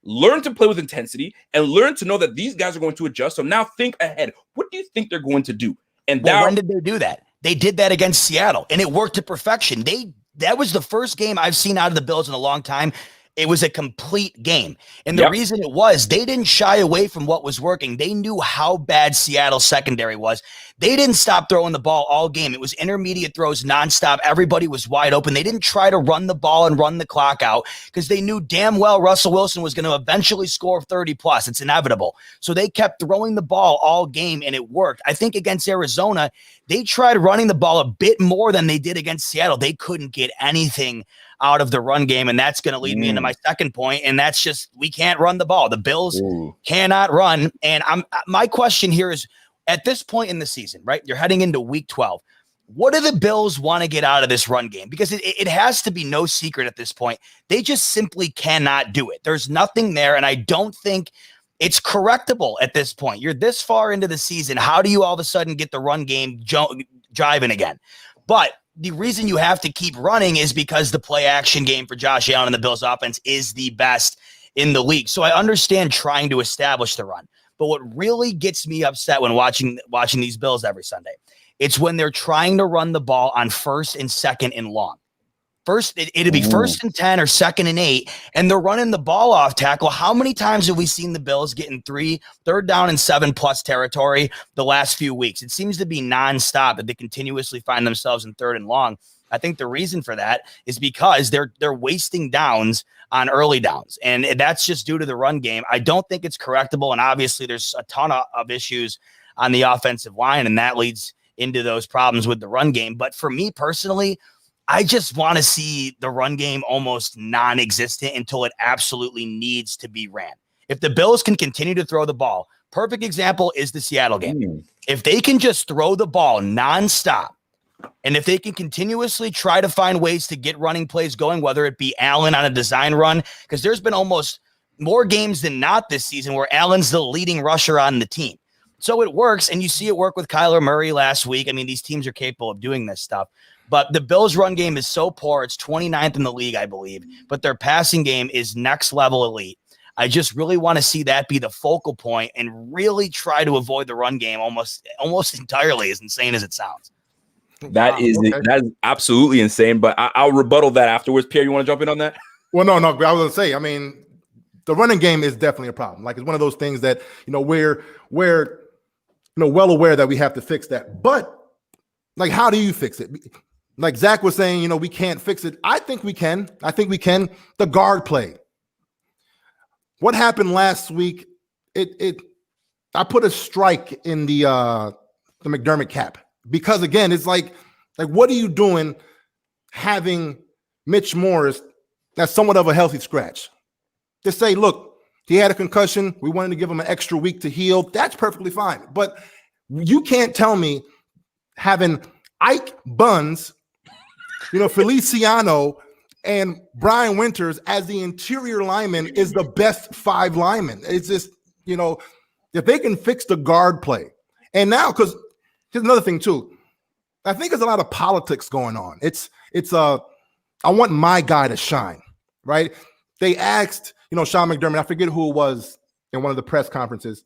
Learn to play with intensity and learn to know that these guys are going to adjust. So now think ahead. What do you think they're going to do? And when did they do that? They did that against Seattle, and it worked to perfection. That was the first game I've seen out of the Bills in a long time. It was a complete game. And the reason it was, they didn't shy away from what was working. They knew how bad Seattle's secondary was. They didn't stop throwing the ball all game. It was intermediate throws nonstop. Everybody was wide open. They didn't try to run the ball and run the clock out, because they knew damn well Russell Wilson was going to eventually score 30 plus. It's inevitable. So they kept throwing the ball all game, and it worked. I think against Arizona, they tried running the ball a bit more than they did against Seattle. They couldn't get anything out of the run game, and that's going to lead me into my second point, and that's just, we can't run the ball. The Bills cannot run, and my question here is, at this point in the season, right, you're heading into week 12, what do the Bills want to get out of this run game? Because it has to be no secret at this point. They just simply cannot do it. There's nothing there, and I don't think it's correctable at this point. You're this far into the season. How do you all of a sudden get the run game driving again? But the reason you have to keep running is because the play action game for Josh Allen and the Bills offense is the best in the league. So I understand trying to establish the run. But what really gets me upset when watching these Bills every Sunday, it's when they're trying to run the ball on 1st and 2nd and long. It'd be 1st and 10 or 2nd and 8, and they're running the ball off tackle. How many times have we seen the Bills getting 3rd down and 7+ territory the last few weeks? It seems to be nonstop that they continuously find themselves in 3rd and long. I think the reason for that is because they're wasting downs on early downs, and that's just due to the run game. I don't think it's correctable, and obviously there's a ton of issues on the offensive line, and that leads into those problems with the run game. But for me personally, I just want to see the run game almost non-existent until it absolutely needs to be ran. If the Bills can continue to throw the ball, perfect example is the Seattle game. If they can just throw the ball nonstop, and if they can continuously try to find ways to get running plays going, whether it be Allen on a design run, because there's been almost more games than not this season where Allen's the leading rusher on the team. So it works, and you see it work with Kyler Murray last week. I mean, these teams are capable of doing this stuff. But the Bills' run game is so poor. It's 29th in the league, I believe. But their passing game is next level elite. I just really want to see that be the focal point and really try to avoid the run game almost entirely, as insane as it sounds. That is absolutely insane. But I'll rebuttal that afterwards. Pierre, you want to jump in on that? Well, no. I was going to say, I mean, the running game is definitely a problem. Like, it's one of those things that, we're well aware that we have to fix that. But, like, how do you fix it? Like Zach was saying, we can't fix it. I think we can. The guard play. What happened last week? I put a strike in the McDermott cap, because again, it's like what are you doing having Mitch Morris that's somewhat of a healthy scratch? To say, look, he had a concussion. We wanted to give him an extra week to heal. That's perfectly fine. But you can't tell me having Ike Buns, Feliciano, and Brian Winters as the interior lineman is the best 5 linemen. It's just, if they can fix the guard play. And now, because here's another thing too. I think there's a lot of politics going on. I want my guy to shine, right? They asked, Sean McDermott, I forget who it was in one of the press conferences,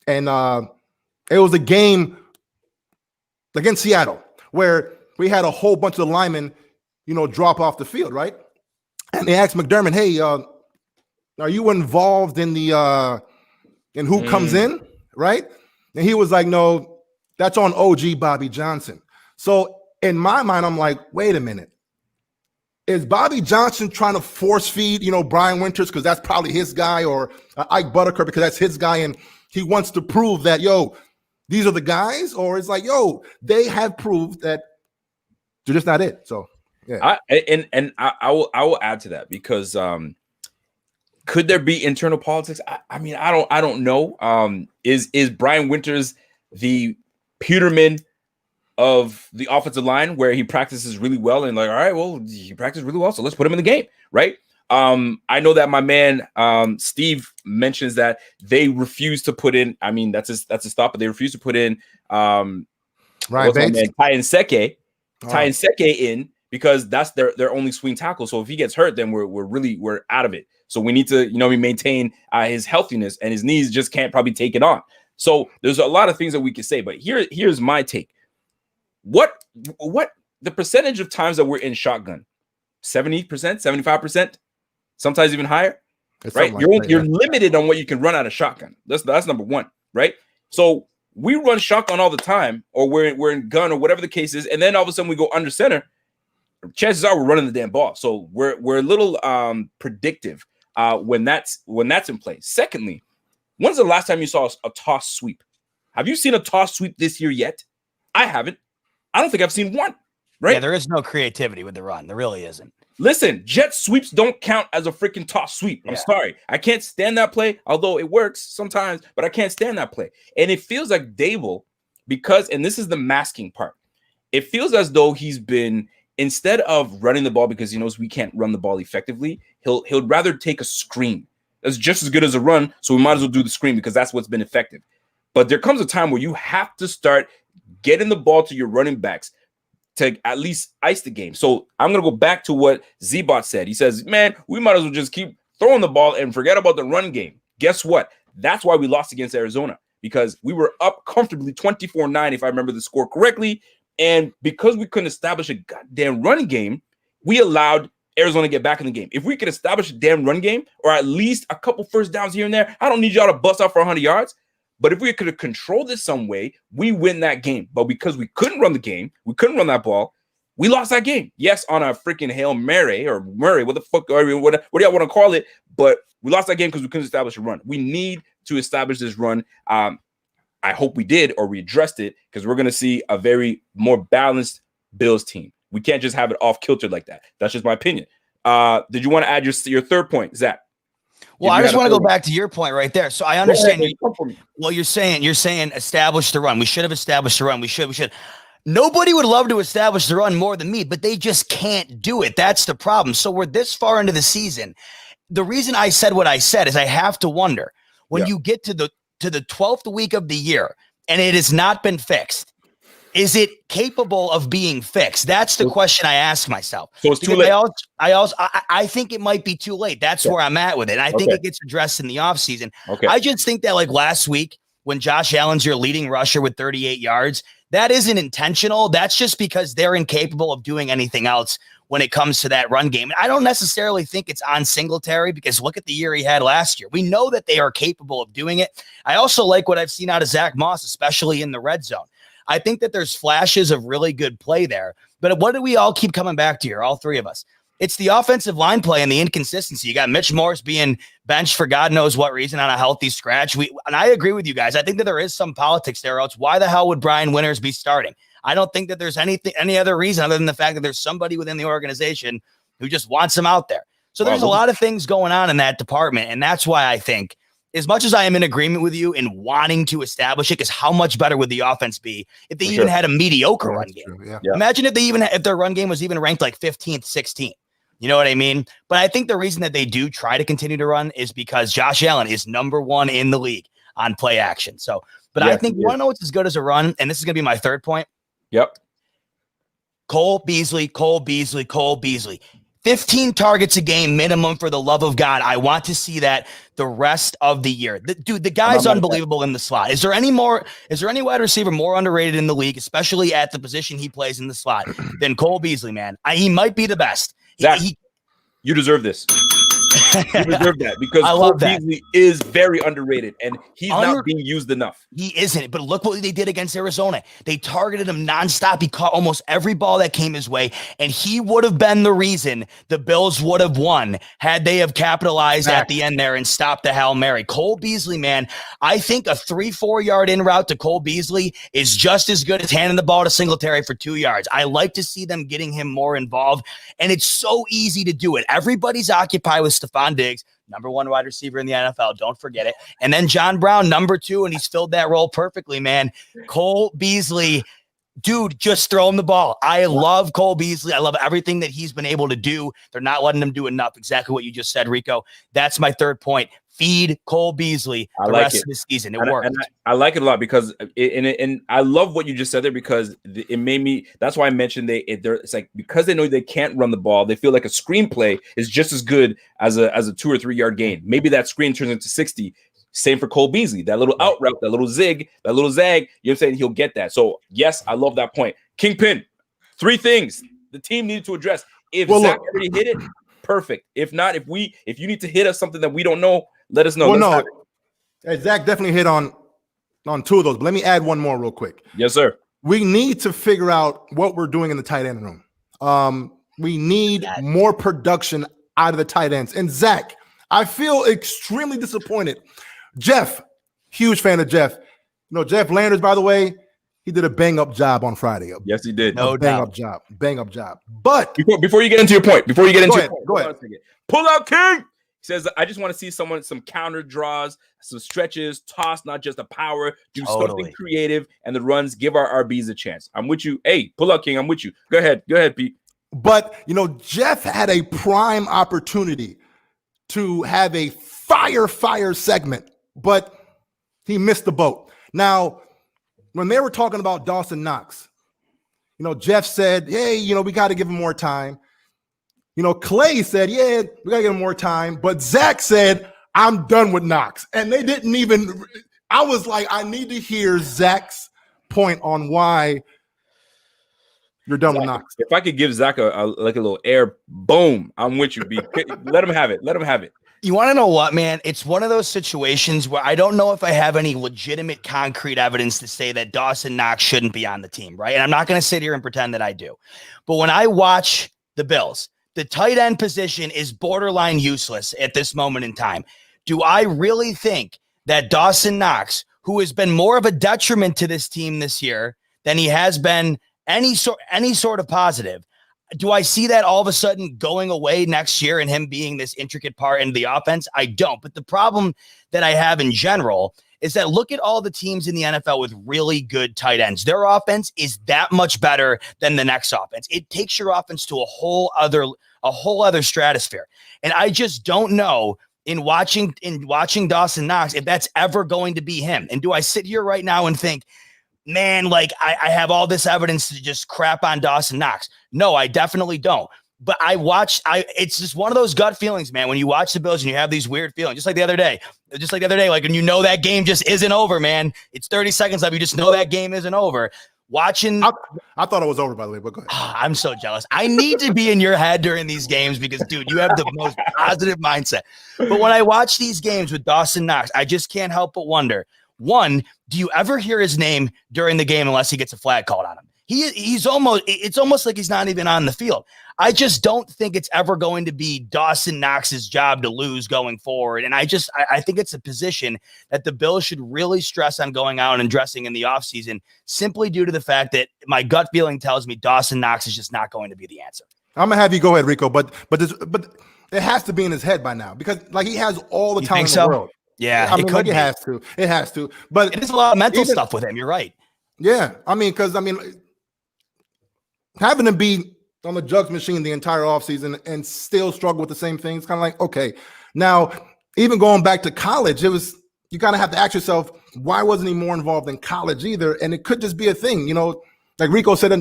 and it was a game against Seattle where we had a whole bunch of linemen, drop off the field, right? And they asked McDermott, hey, are you involved in in who comes in, right? And he was like, no, that's on OG Bobby Johnson. So in my mind, I'm like, wait a minute. Is Bobby Johnson trying to force feed, Brian Winters because that's probably his guy, or Ike Buttercup because that's his guy, and he wants to prove that, these are the guys? Or it's like, they have proved that they're just not it. So, yeah. I will add to that because could there be internal politics? I mean, I don't know. Is Brian Winters the Peterman of the offensive line where he practices really well and like, all right, well, he practiced really well, so let's put him in the game, right? I know that my man Steve mentions that they refuse to put in. I mean, that's a stop, but they refuse to put in Ryan Bates, Ty Nseke in because that's their only swing tackle. So if he gets hurt, then we're out of it. So we need to maintain his healthiness, and his knees just can't probably take it on. So there's a lot of things that we could say, but here's my take. What the percentage of times that we're in shotgun? 70%, 75%, sometimes even higher, right? You're limited on what you can run out of shotgun. That's number one, right? So we run shotgun all the time, or we're in gun or whatever the case is, and then all of a sudden we go under center. Chances are we're running the damn ball. So we're a little predictive when that's in place. Secondly, when's the last time you saw a toss sweep? Have you seen a toss sweep this year yet? I haven't. I don't think I've seen one, right? Yeah, there is no creativity with the run. There really isn't. Listen, jet sweeps don't count as a freaking toss sweep. I'm sorry. I can't stand that play, although it works sometimes, but I can't stand that play. And it feels like Dable, and this is the masking part, it feels as though he's been, instead of running the ball because he knows we can't run the ball effectively, he'll rather take a screen. That's just as good as a run, so we might as well do the screen because that's what's been effective. But there comes a time where you have to start getting the ball to your running backs to at least ice the game. So I'm going to go back to what Z-Bot said. He says, man, we might as well just keep throwing the ball and forget about the run game. Guess what? That's why we lost against Arizona, because we were up comfortably 24-9, if I remember the score correctly. And because we couldn't establish a goddamn run game, we allowed Arizona to get back in the game. If we could establish a damn run game, or at least a couple first downs here and there, I don't need y'all to bust out for 100 yards. But if we could have controlled it some way, we win that game. But because we couldn't run the game, we couldn't run that ball, we lost that game. Yes, on a freaking Hail Mary or Murray, what the fuck, what do y'all want to call it? But we lost that game because we couldn't establish a run. We need to establish this run. I hope we did, or we addressed it, because we're going to see a very more balanced Bills team. We can't just have it off kilter like that. That's just my opinion. Did you want to add your third point, Zach? Well, I just want to go back to your point right there. So I understand. You're saying establish the run. We should have established the run. We should. Nobody would love to establish the run more than me, but they just can't do it. That's the problem. So we're this far into the season. The reason I said what I said is I have to wonder when you get to the 12th week of the year and it has not been fixed. Is it capable of being fixed? That's the question I ask myself. So it's too late. I think it might be too late. That's where I'm at with it. I think it gets addressed in the offseason. Okay. I just think that, like last week, when Josh Allen's your leading rusher with 38 yards, that isn't intentional. That's just because they're incapable of doing anything else when it comes to that run game. And I don't necessarily think it's on Singletary, because look at the year he had last year. We know that they are capable of doing it. I also like what I've seen out of Zach Moss, especially in the red zone. I think that there's flashes of really good play there. But what do we all keep coming back to here, all three of us? It's the offensive line play and the inconsistency. You got Mitch Morse being benched for God knows what reason on a healthy scratch. And I agree with you guys. I think that there is some politics there, else why the hell would Brian Winters be starting? I don't think that there's any other reason other than the fact that there's somebody within the organization who just wants him out there. So there's a lot of things going on in that department, and that's why I think as much as I am in agreement with you in wanting to establish it, because how much better would the offense be if they even had a mediocre run game? True, yeah. Imagine if their run game was even ranked like 15th, 16th. You know what I mean? But I think the reason that they do try to continue to run is because Josh Allen is number 1 in the league on play action. So, but I think you want to know what's as good as a run, and this is going to be my third point. Yep. Cole Beasley. 15 targets a game minimum, for the love of God. I want to see that the rest of the year. The guy's unbelievable in the slot. Is there any wide receiver more underrated in the league, especially at the position he plays in the slot, than Cole Beasley, man? He might be the best. Zach, you deserve this. You deserve that, because Cole Beasley is very underrated and he's not being used enough. He isn't, but look what they did against Arizona. They targeted him nonstop. He caught almost every ball that came his way, and he would have been the reason the Bills would have won had they have capitalized at the end there and stopped the Hail Mary. Cole Beasley, man, I think a 3-4 yard in route to Cole Beasley is just as good as handing the ball to Singletary for 2 yards. I like to see them getting him more involved, and it's so easy to do it. Everybody's occupied with Stephon Diggs, number 1 wide receiver in the NFL. Don't forget it. And then John Brown, number 2, and he's filled that role perfectly, man. Cole Beasley, dude, just throw him the ball. I love Cole Beasley. I love everything that he's been able to do. They're not letting him do enough. Exactly what you just said, Rico. That's my third point. Feed Cole Beasley the rest of the season. It worked. I like it a lot because and I love what you just said there, because it made me. That's why I mentioned it's like, because they know they can't run the ball, they feel like a screenplay is just as good as a 2 or 3 yard gain. Maybe that screen turns into 60. Same for Cole Beasley. That little out route, that little zig, that little zag. You know what I'm saying? He'll get that. So yes, I love that point. Kingpin, 3 things the team needed to address. If Zach already hit it, perfect. If not, if you need to hit us something that we don't know, let us know. Well, Zach definitely hit on 2 of those, but let me add one more real quick. Yes, sir. We need to figure out what we're doing in the tight end room. We need more production out of the tight ends. And Zach, I feel extremely disappointed. Jeff, huge fan of Jeff. Jeff Landers, by the way, he did a bang-up job on Friday. Yes, he did. Bang-up job. But before you get into your point, go ahead. Pull out King. He says, I just want to see some counter draws, some stretches, toss, not just a power, do something creative, and the runs give our RBs a chance. I'm with you. Hey, pull out King. I'm with you. Go ahead, Pete. But, Jeff had a prime opportunity to have a fire segment, but he missed the boat. Now, when they were talking about Dawson Knox, Jeff said, hey, we got to give him more time. Clay said, yeah, we got to give him more time. But Zach said, I'm done with Knox. And they didn't even – I was like, I need to hear Zach's point on why you're done with Knox. If I could give Zach a little air, boom, I'm with you, B. Let him have it. You want to know what, man? It's one of those situations where I don't know if I have any legitimate concrete evidence to say that Dawson Knox shouldn't be on the team, right? And I'm not going to sit here and pretend that I do. But when I watch the Bills, the tight end position is borderline useless at this moment in time. Do I really think that Dawson Knox, who has been more of a detriment to this team this year than he has been any sort of positive, do I see that all of a sudden going away next year and him being this intricate part in the offense? I don't. But the problem that I have in general is that look at all the teams in the NFL with really good tight ends. Their offense is that much better than the next offense. It takes your offense to a whole other stratosphere. And I just don't know in watching Dawson Knox if that's ever going to be him. And do I sit here right now and think, man, like I have all this evidence to just crap on Dawson Knox? No, I definitely don't. But it's just one of those gut feelings, man. When you watch the Bills and you have these weird feelings, just like the other day, like when that game just isn't over, man. It's 30 seconds left. You just know that game isn't over. Watching, I thought it was over, by the way, but go ahead. I'm so jealous. I need to be in your head during these games because, dude, you have the most positive mindset. But when I watch these games with Dawson Knox, I just can't help but wonder. One, do you ever hear his name during the game unless he gets a flag called on him? It's almost like he's not even on the field. I just don't think it's ever going to be Dawson Knox's job to lose going forward. And I think it's a position that the Bills should really stress on going out and addressing in the offseason, simply due to the fact that my gut feeling tells me Dawson Knox is just not going to be the answer. I'm gonna have you go ahead, Rico, but it has to be in his head by now because like he has all the talent in the world. Yeah, I mean, like it has to. It has to. But it is a lot of mental stuff with him. You're right. Yeah, I mean, because having him be on the jugs machine the entire offseason and still struggle with the same thing, it's kind of like, okay. Now, even going back to college, you kind of have to ask yourself, why wasn't he more involved in college either? And it could just be a thing, like Rico said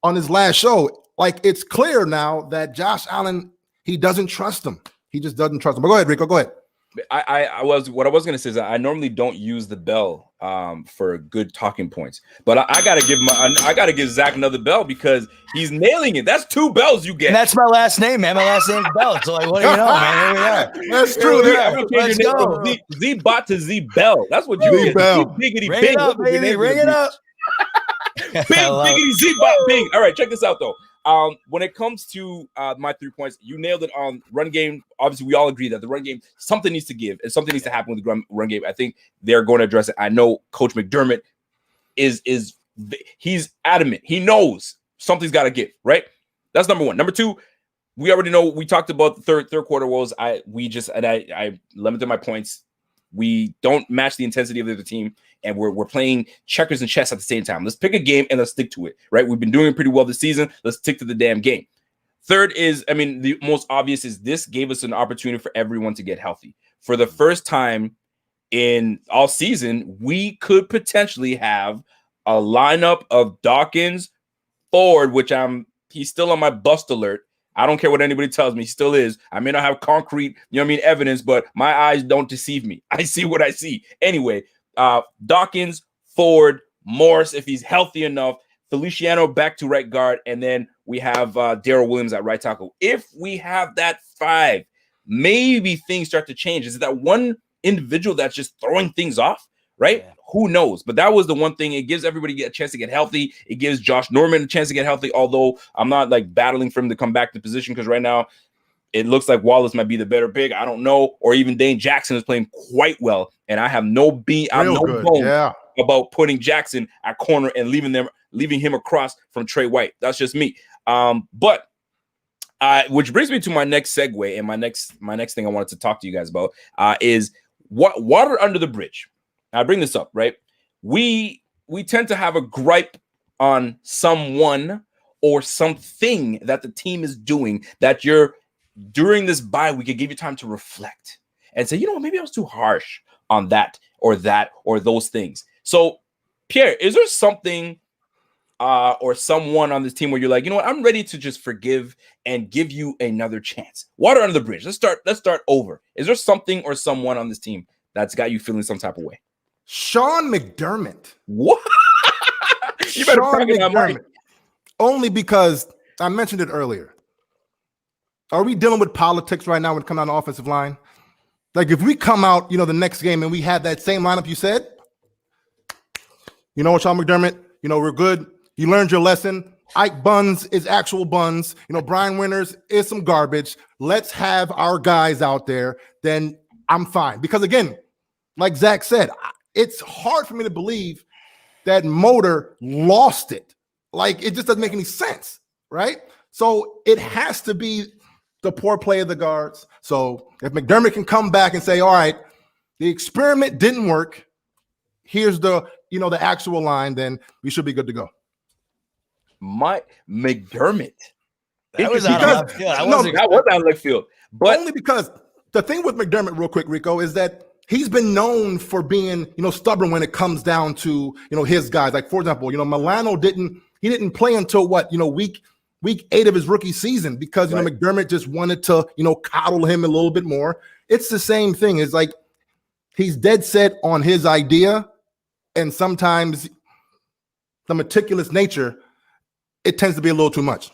on his last show, like it's clear now that Josh Allen, he doesn't trust him. He just doesn't trust him. But go ahead, Rico, go ahead. What I was gonna say is that I normally don't use the bell for good talking points, but I gotta give Zach another bell because he's nailing it. That's 2 bells you get. And that's my last name, man. My last name's Bell. So like, what do you know, man? Here we are. That's true. Let's go. Z Bot to Z Bell. That's what you get. Bell. Biggity Ring bing. it up, baby. Ring it up. Big biggity Z Bot bing. All right, check this out though. When it comes to my 3 points, you nailed it on run game. Obviously, we all agree that the run game, something needs to give and something needs to happen with the run game. I think they're going to address it. I know Coach McDermott he's adamant. He knows something's got to give, right? That's number 1. Number 2, we already know. We talked about the third quarter woes. I limited my points. We don't match the intensity of the other team, and we're playing checkers and chess at the same time. Let's pick a game and let's stick to it, right? We've been doing pretty well this season. Let's stick to the damn game. Third is, the most obvious is this gave us an opportunity for everyone to get healthy. For the first time in all season, we could potentially have a lineup of Dawkins, Ford, which he's still on my bust alert. I don't care what anybody tells me. He still is. I may not have concrete, evidence, but my eyes don't deceive me. I see what I see. Anyway, Dawkins, Ford, Morris, if he's healthy enough, Feliciano back to right guard, and then we have Darrell Williams at right tackle. If we have that 5, maybe things start to change. Is it that one individual that's just throwing things off, right? Yeah. Who knows? But that was the one thing. It gives everybody a chance to get healthy. It gives Josh Norman a chance to get healthy, although I'm not like battling for him to come back to position because right now it looks like Wallace might be the better pick. I don't know. Or even Dane Jackson is playing quite well, and I have no bone about putting Jackson at corner and leaving him across from Trey White. That's just me. But which brings me to my next segue, and my next thing I wanted to talk to you guys about is what water under the bridge. I bring this up, right? We tend to have a gripe on someone or something that the team is doing that during this bye week, it gave you time to reflect and say, maybe I was too harsh on that or those things. So, Pierre, is there something or someone on this team where you're like, I'm ready to just forgive and give you another chance? Water under the bridge. Let's start over. Is there something or someone on this team that's got you feeling some type of way? Sean McDermott. What? You better Sean McDermott. Only because I mentioned it earlier. Are we dealing with politics right now when it comes down to offensive line? Like if we come out, the next game and we have that same lineup you said, Sean McDermott, we're good. You learned your lesson. Ike Buns is actual buns. Brian Winters is some garbage. Let's have our guys out there. Then I'm fine. Because again, like Zach said, it's hard for me to believe that Motor lost it. Like, it just doesn't make any sense, right? So it has to be the poor play of the guards. So if McDermott can come back and say, all right, the experiment didn't work, here's the actual line, then we should be good to go. My McDermott. That was out of left field. That was out of left field. But only because the thing with McDermott, real quick, Rico, is that he's been known for being, stubborn when it comes down to, his guys. Like, for example, Milano didn't play until week 8 of his rookie season because, right. McDermott just wanted to, coddle him a little bit more. It's the same thing. It's like he's dead set on his idea, and sometimes the meticulous nature, it tends to be a little too much.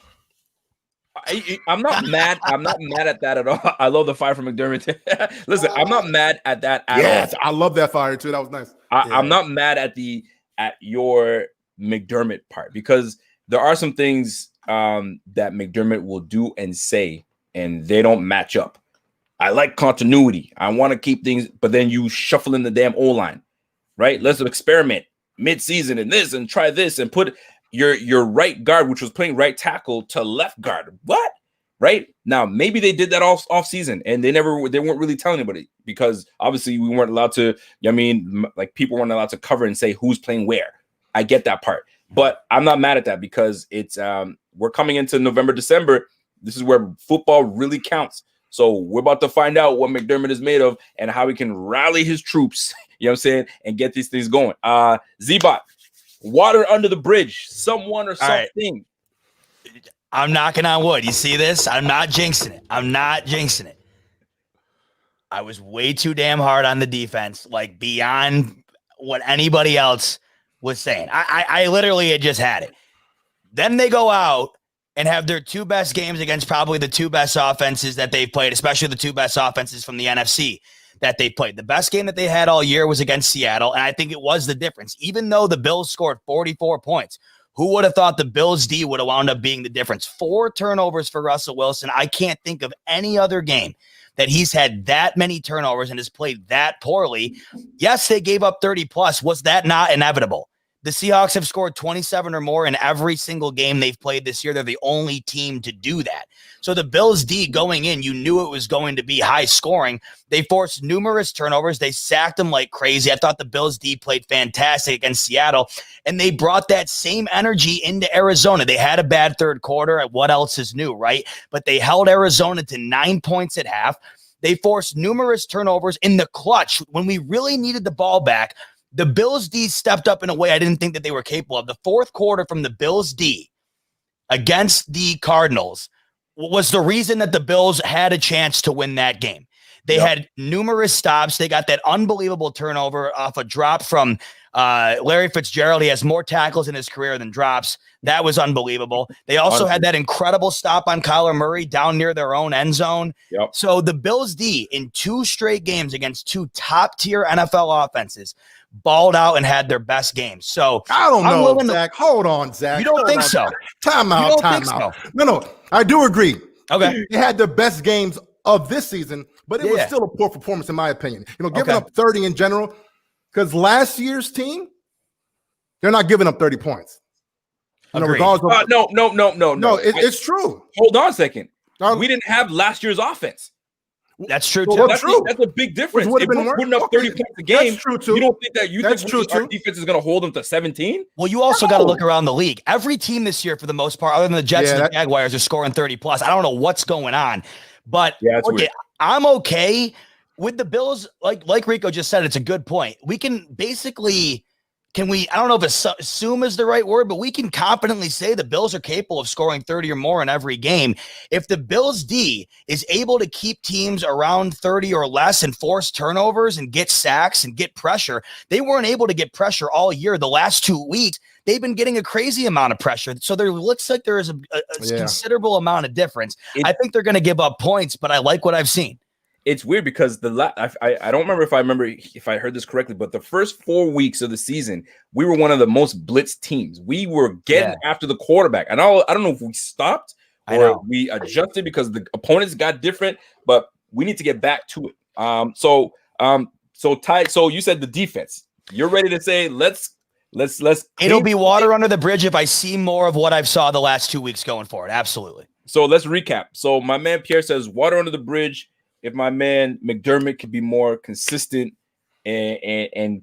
I'm not mad. I'm not mad at that at all. I love the fire from McDermott. Listen, I'm not mad at that at all. Yes, I love that fire too. That was nice. I'm not mad at your McDermott part because there are some things that McDermott will do and say, and they don't match up. I like continuity. I want to keep things, but then you shuffle in the damn O-line, right? Let's experiment mid-season in this and try this and put your right guard, which was playing right tackle, to left guard. What? right? Now, maybe they did that off season and they weren't really telling anybody because obviously we weren't allowed to, like people weren't allowed to cover and say who's playing where. I get that part, but I'm not mad at that because it's we're coming into November, December. This is where football really counts. So we're about to find out what McDermott is made of and how he can rally his troops, you know what I'm saying, and get these things going. Z-Bot, water under the bridge, someone or something. Right. I'm knocking on wood. You see this? I'm not jinxing it. I was way too damn hard on the defense, like beyond what anybody else was saying. I literally had just had it. Then they go out and have their two best games against probably the two best offenses that they've played, especially the two best offenses from the NFC that they played. The best game that they had all year was against Seattle, and I think it was the difference. Even though the Bills scored 44 points, who would have thought the Bills' D would have wound up being the difference? 4 turnovers for Russell Wilson. I can't think of any other game that he's had that many turnovers and has played that poorly. Yes, they gave up 30+. Was that not inevitable? The Seahawks have scored 27 or more in every single game they've played this year. They're the only team to do that. So the Bills' D going in, you knew it was going to be high scoring. They forced numerous turnovers. They sacked them like crazy. I thought the Bills' D played fantastic against Seattle, and they brought that same energy into Arizona. They had a bad third quarter. What else is new, right? But they held Arizona to 9 points at half. They forced numerous turnovers in the clutch when we really needed the ball back. The Bills' D stepped up in a way I didn't think that they were capable of. The fourth quarter from the Bills' D against the Cardinals was the reason that the Bills had a chance to win that game. They had numerous stops. They got that unbelievable turnover off a drop from Larry Fitzgerald. He has more tackles in his career than drops. That was unbelievable. They also had that incredible stop on Kyler Murray down near their own end zone. Yep. So the Bills' D in 2 straight games against 2 top-tier NFL offenses balled out and had their best games. So I don't know, Zach. Hold on, Zach. You don't think so? Time out. No, I do agree. Okay. They had the best games of this season, but it was still a poor performance in my opinion. Giving up 30 in general, because last year's team, they're not giving up 30 points. Regardless of, no. It's true. Hold on a second. We didn't have last year's offense. That's true too. That's a big difference. If we're putting up 30 points a game, that's true too. You don't think that our defense is going to hold them to 17? Well, you also got to look around the league. Every team this year, for the most part, other than the Jets and the Jaguars, are scoring 30+. I don't know what's going on, but I'm okay with the Bills. Like Rico just said, it's a good point. We can basically. I don't know if assume is the right word, but we can confidently say the Bills are capable of scoring 30 or more in every game. If the Bills' D is able to keep teams around 30 or less and force turnovers and get sacks and get pressure, they weren't able to get pressure all year. The last 2 weeks, they've been getting a crazy amount of pressure. So there looks like there is a considerable amount of difference. I think they're going to give up points, but I like what I've seen. It's weird because I don't remember if I heard this correctly, but the first 4 weeks of the season, we were one of the most blitzed teams. We were getting after the quarterback. And I don't know if we stopped or we adjusted because the opponents got different, but we need to get back to it. So Ty, so you said the defense. You're ready to say let's it'll be water under the bridge if I see more of what I've saw the last 2 weeks going forward. Absolutely. So let's recap. So my man Pierre says water under the bridge. If my man McDermott could be more consistent and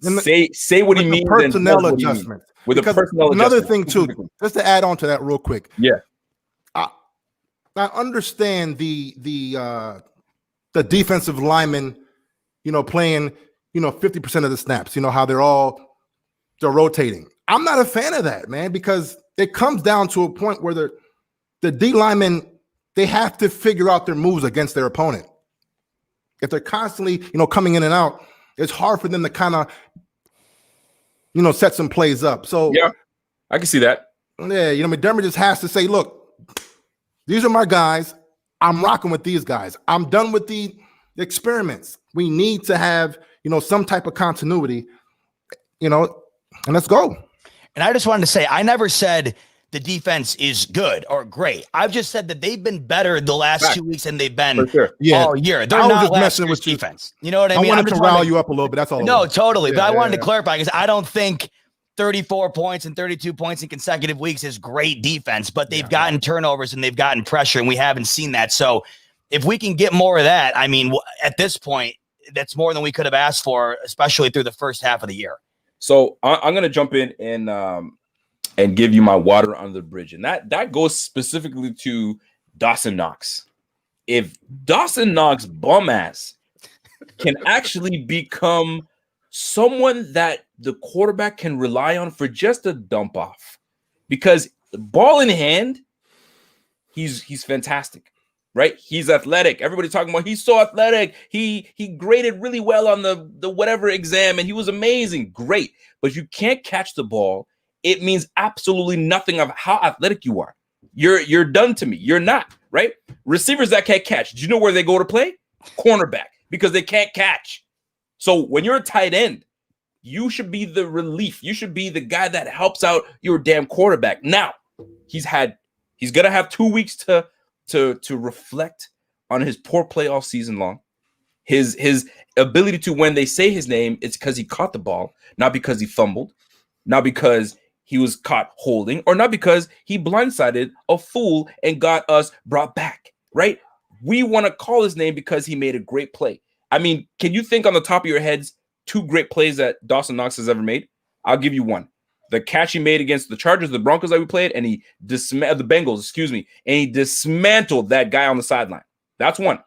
say what he means, personnel adjustment. With a personnel another adjustment. thing too, just to add on to that real quick. Yeah, I understand the defensive linemen, playing 50% of the snaps. How they're rotating. I'm not a fan of that, man, because it comes down to a point where the D linemen, they have to figure out their moves against their opponent. If they're constantly, coming in and out, it's hard for them to kind of, set some plays up. So yeah, I can see that. Yeah, McDermott just has to say, look, these are my guys. I'm rocking with these guys. I'm done with the experiments. We need to have, some type of continuity, and let's go. And I just wanted to say, I never said the defense is good or great. I've just said that they've been better the last 2 weeks than they've been all year. They're not last year's defense. You know what I mean? I wanted to rile you up a little bit. That's all. No, totally. But I wanted to clarify because I don't think 34 points and 32 points in consecutive weeks is great defense, but they've gotten turnovers and they've gotten pressure, and we haven't seen that. So if we can get more of that, I mean, at this point, that's more than we could have asked for, especially through the first half of the year. So I'm going to jump in and give you my water under the bridge. And that goes specifically to Dawson Knox. If Dawson Knox bum ass can actually become someone that the quarterback can rely on for just a dump off, because ball in hand, he's fantastic, right? He's athletic. Everybody talking about he's so athletic. He graded really well on the whatever exam, and he was amazing. Great. But you can't catch the ball. It means absolutely nothing of how athletic you are. You're done to me. You're not, right? Receivers that can't catch. Do you know where they go to play? Cornerback, because they can't catch. So when you're a tight end, you should be the relief. You should be the guy that helps out your damn quarterback. Now, he's gonna have 2 weeks to reflect on his poor play all season long. His ability to, when they say his name, it's because he caught the ball, not because he fumbled, not because he was caught holding, or not because he blindsided a fool and got us brought back, right? We want to call his name because he made a great play. I mean, can you think on the top of your heads 2 great plays that Dawson Knox has ever made? I'll give you one. The catch he made against the Chargers, the Broncos that we played, and the Bengals, and he dismantled that guy on the sideline. That's one.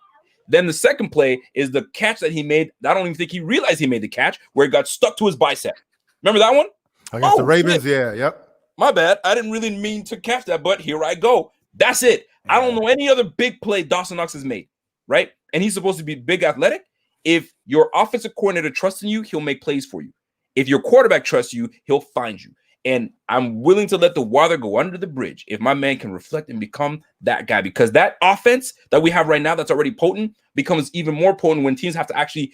Then the second play is the catch that he made. I don't even think he realized he made the catch, where it got stuck to his bicep. Remember that one? Against the Ravens, shit. Yeah, yep. My bad. I didn't really mean to catch that, but here I go. That's it. I don't know any other big play Dawson Knox has made, right? And he's supposed to be big athletic. If your offensive coordinator trusts in you, he'll make plays for you. If your quarterback trusts you, he'll find you. And I'm willing to let the water go under the bridge if my man can reflect and become that guy, because that offense that we have right now that's already potent becomes even more potent when teams have to actually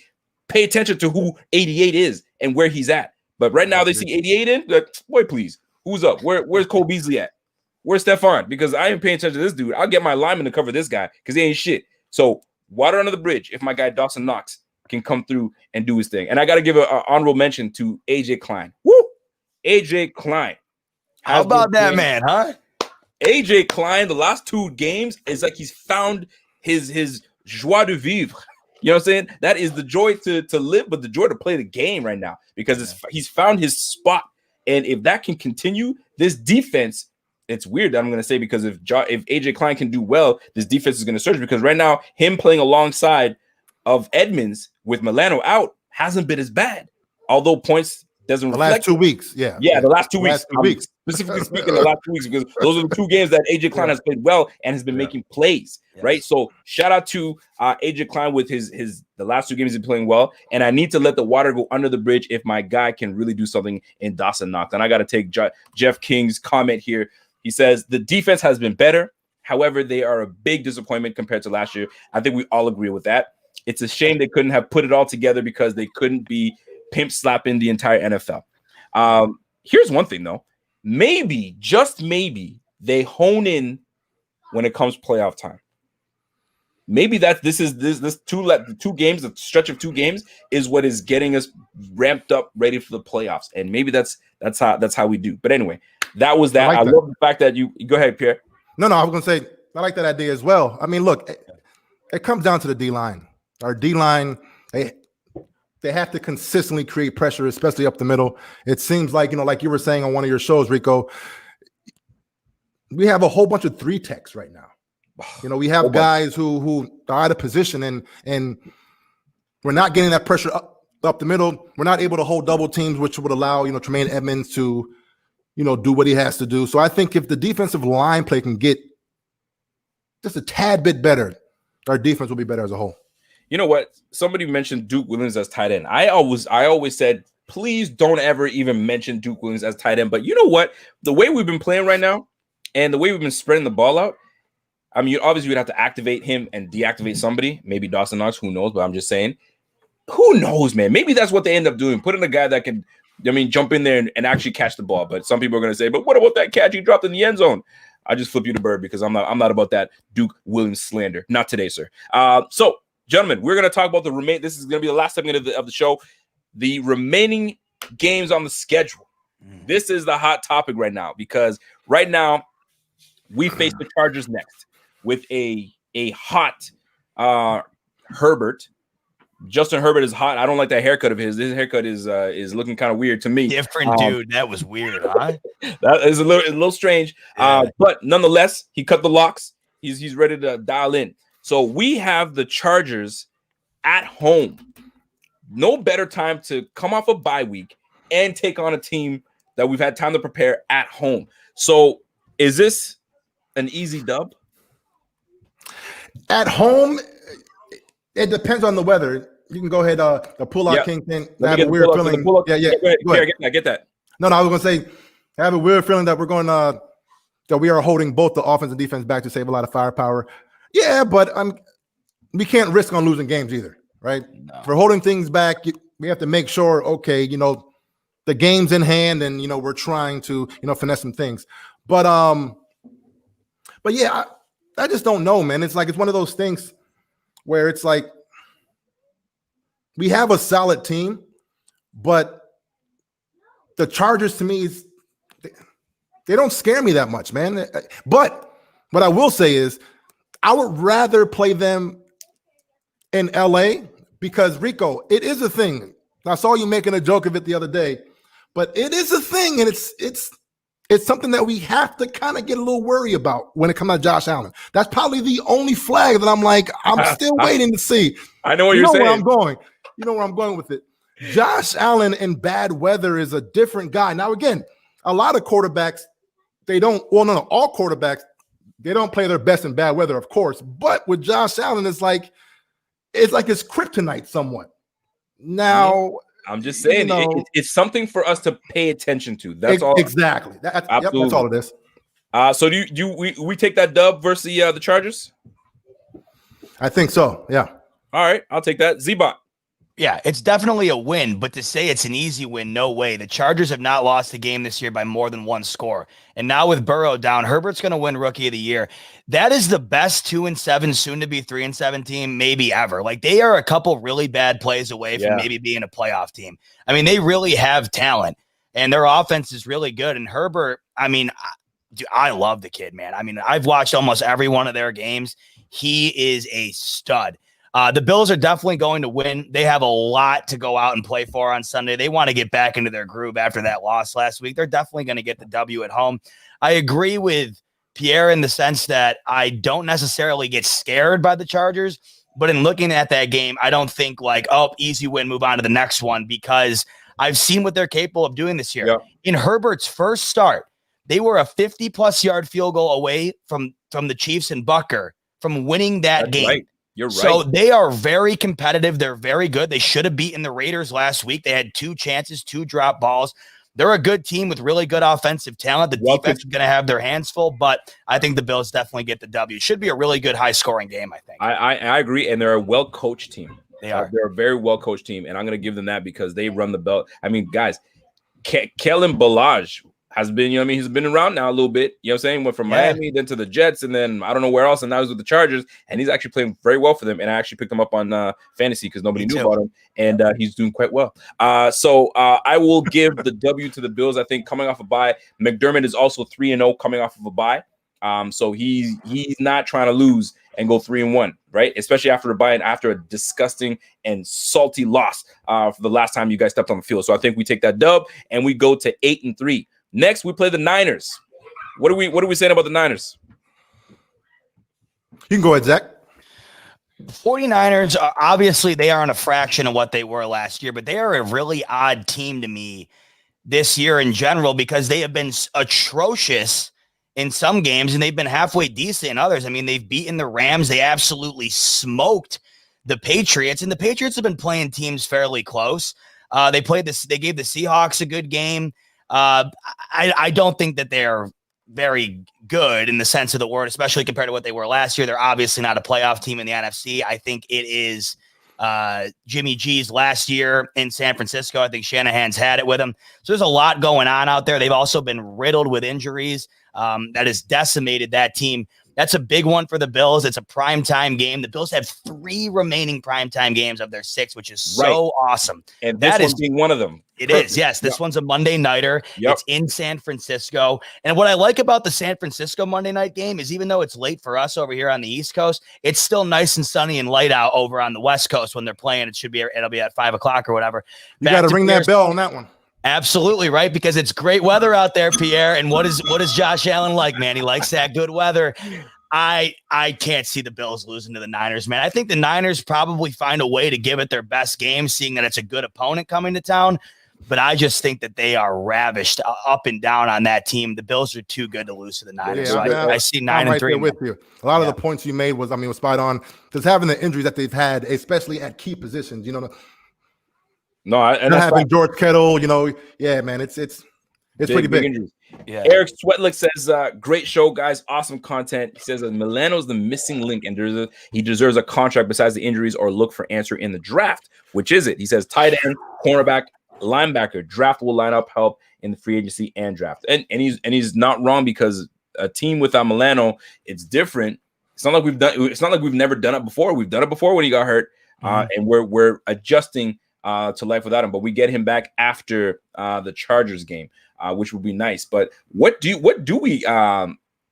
pay attention to who 88 is and where he's at. But right now they see 88 in, like, boy, please, who's up? Where's Cole Beasley at? Where's Stephon? Because I ain't paying attention to this dude. I'll get my lineman to cover this guy because he ain't shit. So water under the bridge if my guy Dawson Knox can come through and do his thing. And I got to give an honorable mention to AJ Klein. Woo! AJ Klein. How about that man, huh? AJ Klein, the last 2 games, is like he's found his joie de vivre. You know what I'm saying? That is the joy to live, but the joy to play the game right now, because he's found his spot. And if that can continue, this defense, it's weird that I'm going to say, because if AJ Klein can do well, this defense is going to surge, because right now him playing alongside of Edmonds with Milano out hasn't been as bad, although points doesn't reflect. Last 2 weeks, yeah, the last 2 weeks. Specifically speaking, the last 2 weeks, because those are the 2 games that AJ Klein has played well and has been making plays, right? So shout out to AJ Klein with the last 2 games he's been playing well, and I need to let the water go under the bridge if my guy can really do something in Dawson Knox. And I got to take Jeff King's comment here. He says the defense has been better. However, they are a big disappointment compared to last year. I think we all agree with that. It's a shame they couldn't have put it all together because they couldn't be pimp slapping the entire NFL. Here's one thing though. Maybe, just maybe, they hone in when it comes playoff time. Maybe this 2 games, the stretch of 2 games is what is getting us ramped up, ready for the playoffs. And maybe that's how we do. But anyway, that was that. I love the fact that you go ahead, Pierre. No, I was gonna say I like that idea as well. I mean, look, it comes down to the D line. Our D line, they have to consistently create pressure, especially up the middle. It seems like, like you were saying on one of your shows, Rico, we have a whole bunch of 3 techs right now. We have guys who are out of position, and we're not getting that pressure up the middle. We're not able to hold double teams, which would allow, Tremaine Edmonds to, do what he has to do. So I think if the defensive line play can get just a tad bit better, our defense will be better as a whole. You know what? Somebody mentioned Duke Williams as tight end. I always said, please don't ever even mention Duke Williams as tight end. But you know what? The way we've been playing right now and the way we've been spreading the ball out, I mean, obviously we'd have to activate him and deactivate somebody. Maybe Dawson Knox, who knows? But I'm just saying, who knows, man? Maybe that's what they end up doing. Putting a guy that can, jump in there and actually catch the ball. But some people are going to say, but what about that catch he dropped in the end zone? I just flip you the bird because I'm not about that Duke Williams slander. Not today, sir. So, gentlemen, we're going to talk about this is going to be the last segment of the show. The remaining games on the schedule, This is the hot topic right now because right now we face the Chargers next with a hot Herbert. Justin Herbert is hot. I don't like that haircut of his. His haircut is looking kind of weird to me. Different dude. That was weird, huh? That is a little strange. Yeah. But nonetheless, he cut the locks. He's ready to dial in. So we have the Chargers at home. No better time to come off a bye week and take on a team that we've had time to prepare at home. So is this an easy dub? At home, it depends on the weather. You can go ahead pull out Kingpin. I have a weird feeling. Go ahead. I get that. No, I was going to say I have a weird feeling that we're going that we are holding both the offense and defense back to save a lot of firepower. Yeah, but we can't risk on losing games either, right? No. If we're holding things back, we have to make sure, okay, the game's in hand and, we're trying to, finesse some things. But yeah, I just don't know, man. It's one of those things where it's like we have a solid team, but the Chargers to me they don't scare me that much, man. But what I will say is I would rather play them in LA because Rico, it is a thing. I saw you making a joke of it the other day, but it is a thing, and it's something that we have to kind of get a little worried about when it comes to Josh Allen. That's probably the only flag that I'm still waiting to see. I know what you're saying. Where I'm going. You know where I'm going with it. Josh Allen in bad weather is a different guy. Now, again, a lot of quarterbacks, all quarterbacks, they don't play their best in bad weather, of course. But with Josh Allen, it's like it's kryptonite somewhat. Now, I'm just saying it's something for us to pay attention to. That's all. Exactly. That's all it is. So we take that dub versus the Chargers? I think so. Yeah. All right, I'll take that. Z-Bot. Yeah, it's definitely a win, but to say it's an easy win, no way. The Chargers have not lost a game this year by more than one score. And now with Burrow down, Herbert's going to win Rookie of the Year. That is the best 2-7, soon to be 3-7 team maybe ever. Like, they are a couple really bad plays away from maybe being a playoff team. I mean, they really have talent, and their offense is really good. And Herbert, I mean, I love the kid, man. I mean, I've watched almost every one of their games. He is a stud. The Bills are definitely going to win. They have a lot to go out and play for on Sunday. They want to get back into their groove after that loss last week. They're definitely going to get the W at home. I agree with Pierre in the sense that I don't necessarily get scared by the Chargers, but in looking at that game, I don't think easy win, move on to the next one, because I've seen what they're capable of doing this year. Yeah. In Herbert's first start, they were a 50-plus yard field goal away from the Chiefs and Bucker from winning that game. Right. You're right. So they are very competitive. They're very good. They should have beaten the Raiders last week. They had 2 chances, 2 drop balls. They're a good team with really good offensive talent. The defense is going to have their hands full, but I think the Bills definitely get the W. It should be a really good high-scoring game, I think. I agree, and they're a well-coached team. They are. They're a very well-coached team, and I'm going to give them that because they run the belt. I mean, guys, Kellen Balaj has been, he's been around now a little bit. You know what I'm saying? Went from Miami, then to the Jets, and then I don't know where else, and now he's with the Chargers, and he's actually playing very well for them. And I actually picked him up on fantasy because nobody knew about him, and he's doing quite well. So I will give the W to the Bills. I think coming off a bye, McDermott is also 3-0 coming off of a bye. So he's not trying to lose and go 3-1, right? Especially after a bye and after a disgusting and salty loss for the last time you guys stepped on the field. So I think we take that dub and we go to 8-3. Next, we play the Niners. What are we saying about the Niners? You can go ahead, Zach. 49ers, obviously, they aren't a fraction of what they were last year, but they are a really odd team to me this year in general because they have been atrocious in some games, and they've been halfway decent in others. I mean, they've beaten the Rams. They absolutely smoked the Patriots, and the Patriots have been playing teams fairly close. They gave the Seahawks a good game. I don't think that they're very good in the sense of the word, especially compared to what they were last year. They're obviously not a playoff team in the NFC. I think it is Jimmy G's last year in San Francisco. I think Shanahan's had it with him. So there's a lot going on out there. They've also been riddled with injuries that has decimated that team. That's a big one for the Bills. It's a primetime game. The Bills have 3 remaining primetime games of their 6, which is so awesome. And that is being one of them. It is, yes. This one's a Monday nighter. It's in San Francisco. And what I like about the San Francisco Monday night game is even though it's late for us over here on the East Coast, it's still nice and sunny and light out over on the West Coast when they're playing. It'll be at 5 o'clock or whatever. You got to ring that bell on that one. Absolutely, right? Because it's great weather out there, Pierre. And what is Josh Allen like, man? He likes that good weather. I can't see the Bills losing to the Niners, man. I think the Niners probably find a way to give it their best game, seeing that it's a good opponent coming to town. But I just think that they are ravished up and down on that team. The Bills are too good to lose to the Niners. Yeah, so I see 9-3 with you. A lot of the points you made was spot on. Because having the injuries that they've had, especially at key positions, and having George Kittle, man, it's pretty big. Injuries. Yeah. Eric Swetlick says, great show, guys. Awesome content. He says that Milano's the missing link and he deserves a contract besides the injuries or look for answer in the draft. Which is it? He says tight end, cornerback, linebacker, draftable lineup help in the free agency and draft. And he's not wrong because a team without Milano, it's different. It's not like we've never done it before. We've done it before when he got hurt. And we're adjusting to life without him, but we get him back after the Chargers game, which would be nice. But what do we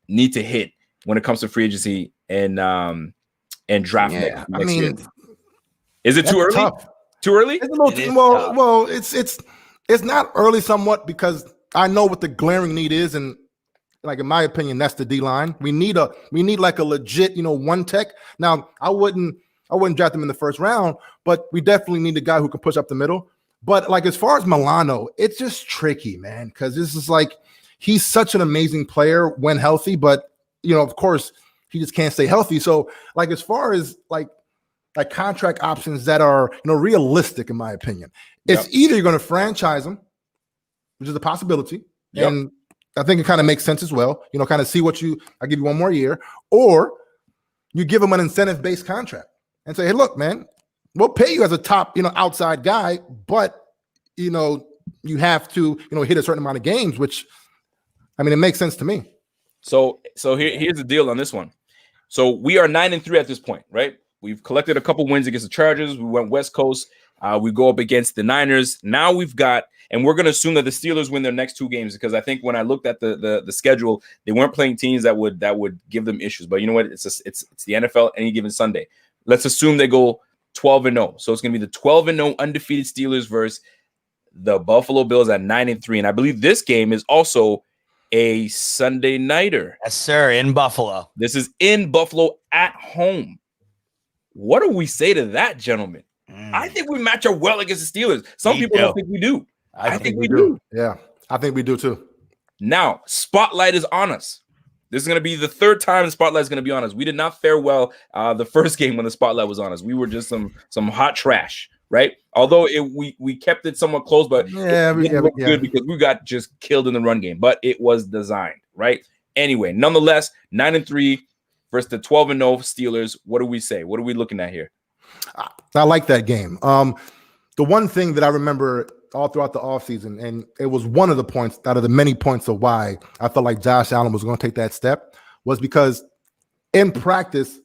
need to hit when it comes to free agency and draft next year? Is it too early? Tough. Too early? It's a little it's not early somewhat because I know what the glaring need is, and like in my opinion, that's the D line. We need like a legit, one tech. Now I wouldn't draft him in the first round, but we definitely need a guy who can push up the middle. But like as far as Milano, it's just tricky, man, because this is like he's such an amazing player when healthy, but of course he just can't stay healthy. So like as far as like contract options that are realistic, in my opinion, it's either you're going to franchise him, which is a possibility, and I think it kind of makes sense as well. Kind of see I give you one more year, or you give him an incentive-based contract and say, hey, look, man, we'll pay you as a top, outside guy, but you have to, hit a certain amount of games, which it makes sense to me. So here's the deal on this one. So we are 9-3 at this point, right? We've collected a couple wins against the Chargers. We went West Coast. We go up against the Niners. Now we've got, and we're going to assume that the Steelers win their next 2 games because I think when I looked at the schedule, they weren't playing teams that would give them issues. But you know what? It's the NFL any given Sunday. Let's assume they go 12-0. So it's going to be the 12-0 undefeated Steelers versus the Buffalo Bills at 9-3. And I believe this game is also a Sunday nighter. Yes, sir. In Buffalo. This is in Buffalo at home. What do we say to that, gentlemen? I think we match up well against the Steelers. Some people don't think we do. I think we do. Yeah, I think we do too. Now, spotlight is on us. This is going to be the 3rd time the spotlight is going to be on us. We did not fare well the first game when the spotlight was on us. We were just some hot trash, right? Although we kept it somewhat close, but it didn't look good because we got just killed in the run game. But it was designed, right? Anyway, nonetheless, 9-3 versus the 12-0 Steelers. What do we say? What are we looking at here? I like that game. The one thing that I remember all throughout the offseason, and it was one of the points out of the many points of why I felt like Josh Allen was going to take that step, was because in practice,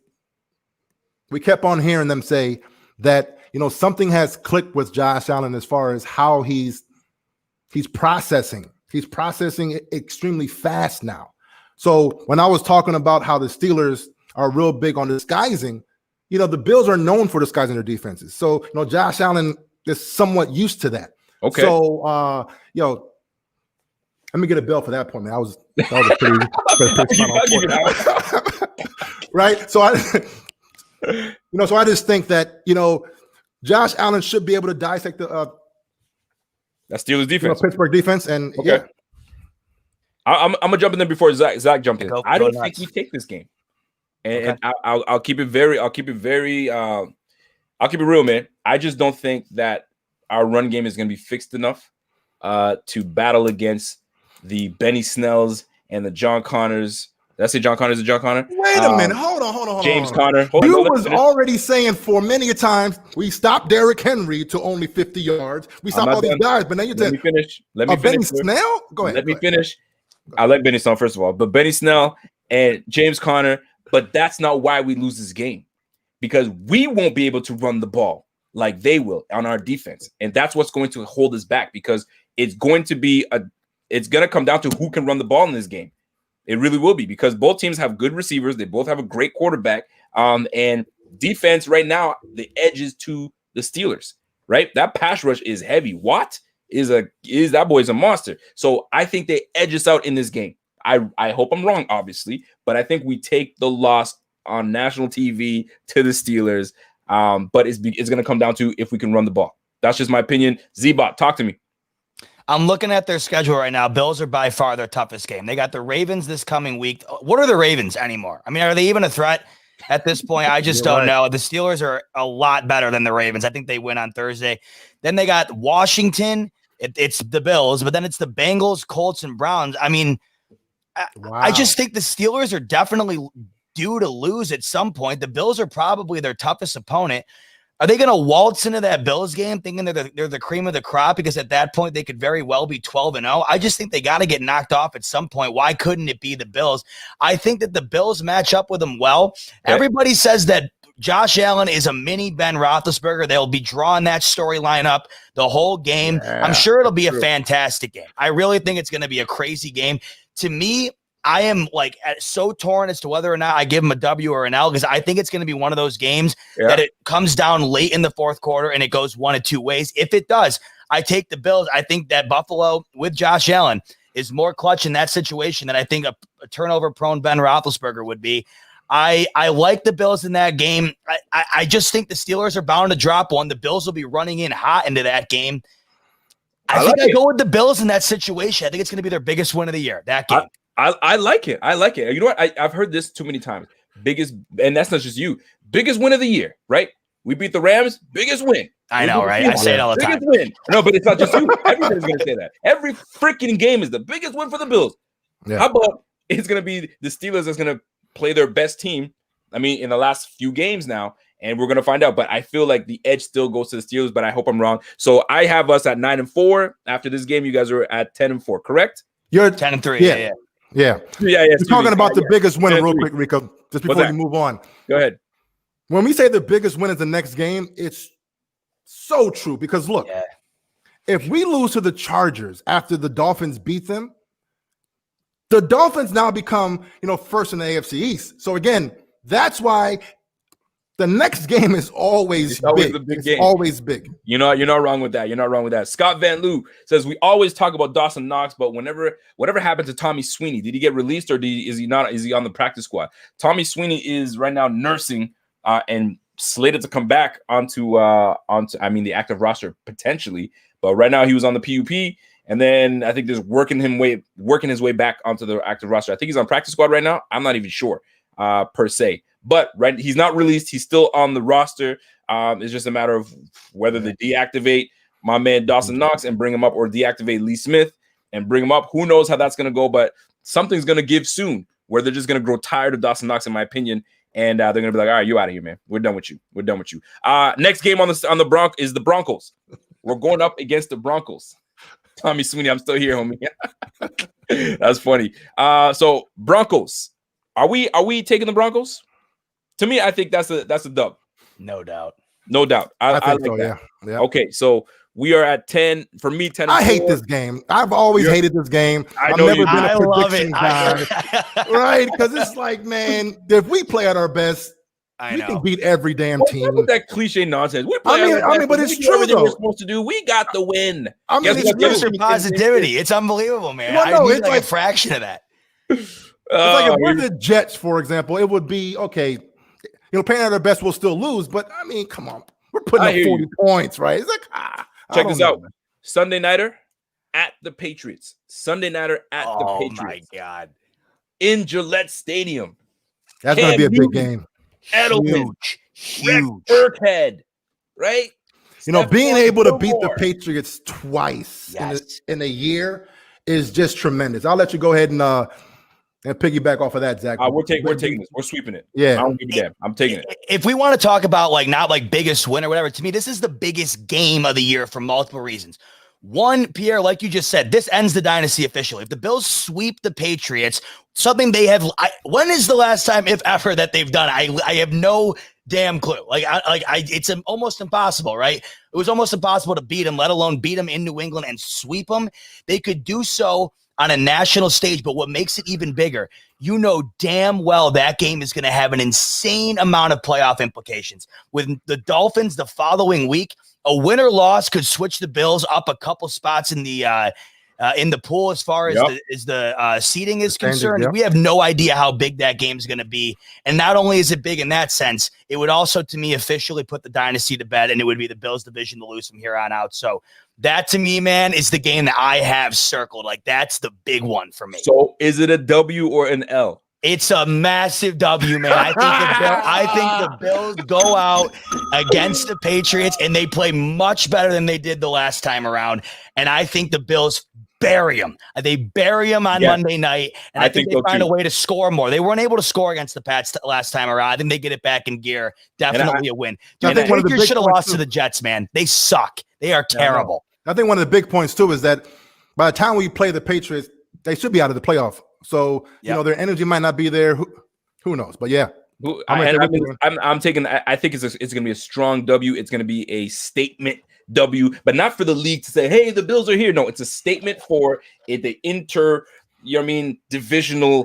we kept on hearing them say that, something has clicked with Josh Allen as far as how he's processing. He's processing extremely fast now. So when I was talking about how the Steelers are real big on disguising, the Bills are known for disguising their defenses. So, Josh Allen is somewhat used to that. Okay. So, let me get a bell for that point, man. That was a pretty right? So I just think that, Josh Allen should be able to dissect the that Steelers defense, Pittsburgh defense, and okay. I'm gonna jump in there before Zach jumped in. I don't think we take this game, and I'll keep it real, man. I just don't think that our run game is gonna be fixed enough to battle against the Benny Snells and the John Connors. Did I say John Connor? Is it John Connor? Wait a minute. Hold on. James Conner. You was already saying for many a times we stopped Derrick Henry to only 50 yards. We stopped all these guys, but now you're saying Let me finish. Benny Snell? Go ahead. Let me finish. I like Benny Snell, first of all, but Benny Snell and James Conner, but that's not why we lose this game, because we won't be able to run the ball like they will on our defense. And that's what's going to hold us back, because it's going to come down to who can run the ball in this game. It really will be, because both teams have good receivers. They both have a great quarterback. And defense right now, the edge is to the Steelers, right? That pass rush is heavy. Watt that boy's a monster. So I think they edge us out in this game. I hope I'm wrong, obviously, but I think we take the loss on national TV to the Steelers. But it's going to come down to if we can run the ball. That's just my opinion. Z-Bot, talk to me. I'm looking at their schedule right now. Bills are by far their toughest game. They got the Ravens this coming week. What are the Ravens anymore? I mean, are they even a threat at this point? I just don't know. The Steelers are a lot better than the Ravens. I think they win on Thursday. Then they got Washington. It's the Bills, but then it's the Bengals, Colts, and Browns. I mean, I just think the Steelers are definitely due to lose at some point. The Bills are probably their toughest opponent. Are they going to waltz into that Bills game thinking they're the cream of the crop? Because at that point, they could very well be 12-0. I just think they got to get knocked off at some point. Why couldn't it be the Bills? I think that the Bills match up with them well. Okay. Everybody says that Josh Allen is a mini Ben Roethlisberger. They'll be drawing that storyline up the whole game. Yeah, I'm sure it'll be a fantastic game. I really think it's going to be a crazy game. To me, I am so torn as to whether or not I give him a W or an L, because I think it's going to be one of those games that it comes down late in the fourth quarter and it goes one of two ways. If it does, I take the Bills. I think that Buffalo with Josh Allen is more clutch in that situation than I think a turnover-prone Ben Roethlisberger would be. I like the Bills in that game. I just think the Steelers are bound to drop one. The Bills will be running in hot into that game. I think I go with the Bills in that situation. I think it's going to be their biggest win of the year, that game. I like it. I like it. You know what? I've heard this too many times. Biggest, and that's not just you. Biggest win of the year, right? We beat the Rams. Biggest win. I know, right? I say it all the time. Win. No, but it's not just you. Everybody's going to say that. Every freaking game is the biggest win for the Bills. Yeah. How about it's going to be the Steelers that's going to play their best team? I mean, in the last few games now, and we're going to find out. But I feel like the edge still goes to the Steelers, but I hope I'm wrong. So I have us at 9-4. After this game, you guys are at 10-4, correct? You're 10-3. Yeah. We're talking about the biggest win real quick, Rico, just before we move on. Go ahead. When we say the biggest win is the next game, it's so true, because look, if we lose to the Chargers after the Dolphins beat them, the Dolphins now become, first in the AFC East. So again, that's why the next game is always big. It's always big. You're not wrong with that. You're not wrong with that. Scott Van Loo says we always talk about Dawson Knox, but whatever happened to Tommy Sweeney? Did he get released, or is he not? Is he on the practice squad? Tommy Sweeney is right now nursing and slated to come back onto the active roster potentially, but right now he was on the PUP, and then I think there's working his way back onto the active roster. I think he's on practice squad right now. I'm not even sure per se. But he's not released. He's still on the roster. It's just a matter of whether they deactivate my man Dawson Knox and bring him up, or deactivate Lee Smith and bring him up. Who knows how that's going to go? But something's going to give soon, where they're just going to grow tired of Dawson Knox, in my opinion, and they're going to be like, "All right, you out of here, man. We're done with you. We're done with you." Next game on the Bronx is the Broncos. We're going up against the Broncos. Tommy Sweeney, I'm still here, homie. That's funny. So Broncos, are we taking the Broncos? To me, I think that's a dub. No doubt. I think so, yeah. Okay, so we are at 10. For me, 10. I hate this game. I've always hated this game. I've never been a prediction guy. Right? Because it's like, man, if we play at our best, we can beat every damn team. What's that cliche nonsense? But it's true, though. We're supposed to do. We got the win. I mean, it's positivity. It's unbelievable, man. Well, no, it's like a fraction of that. It's like if we're the Jets, for example, it would be, okay, playing at our best, we'll still lose. But, I mean, come on. We're putting up 40 points, right? It's like, check this out. Man. Sunday nighter at the Patriots. Sunday nighter at the Patriots. Oh, my God. In Gillette Stadium. That's going to be a big game. Edelman. Huge. Burkhead. Right? Being able to beat the Patriots twice in a year is just tremendous. I'll let you go ahead and piggyback off of that, Zach. We're taking this. We're sweeping it. Yeah. I don't give a damn. I'm taking it. If we want to talk about not biggest win or whatever, to me, this is the biggest game of the year for multiple reasons. One, Pierre, like you just said, this ends the dynasty officially. If the Bills sweep the Patriots, something they have. When is the last time, if ever, that they've done? I have no damn clue. It's almost impossible, right? It was almost impossible to beat them, let alone beat them in New England and sweep them. They could do so on a national stage, but what makes it even bigger, you know damn well that game is going to have an insane amount of playoff implications. With the Dolphins the following week, a win or loss could switch the Bills up a couple spots in the pool as far as the seating is concerned. We have no idea how big that game is going to be. And not only is it big in that sense, it would also, to me, officially put the dynasty to bed, and it would be the Bills division to lose from here on out. So that, to me, man, is the game that I have circled. Like, that's the big one for me. So is it a W or an L? It's a massive W, man. I think the Bills go out against the Patriots, and they play much better than they did the last time around. And I think the Bills bury them. They bury them on Monday night, and I think they find a way to score more. They weren't able to score against the Pats last time around. I think they get it back in gear. Definitely a win. Dude, the Patriots should have lost to the Jets, man. They suck. They are terrible. I think one of the big points, too, is that by the time we play the Patriots, they should be out of the playoff. So, you know, their energy might not be there. Who knows? But, yeah. I'm taking – I think it's going to be a strong W. It's going to be a statement W, but not for the league to say, hey, the Bills are here. No, it's a statement for the divisional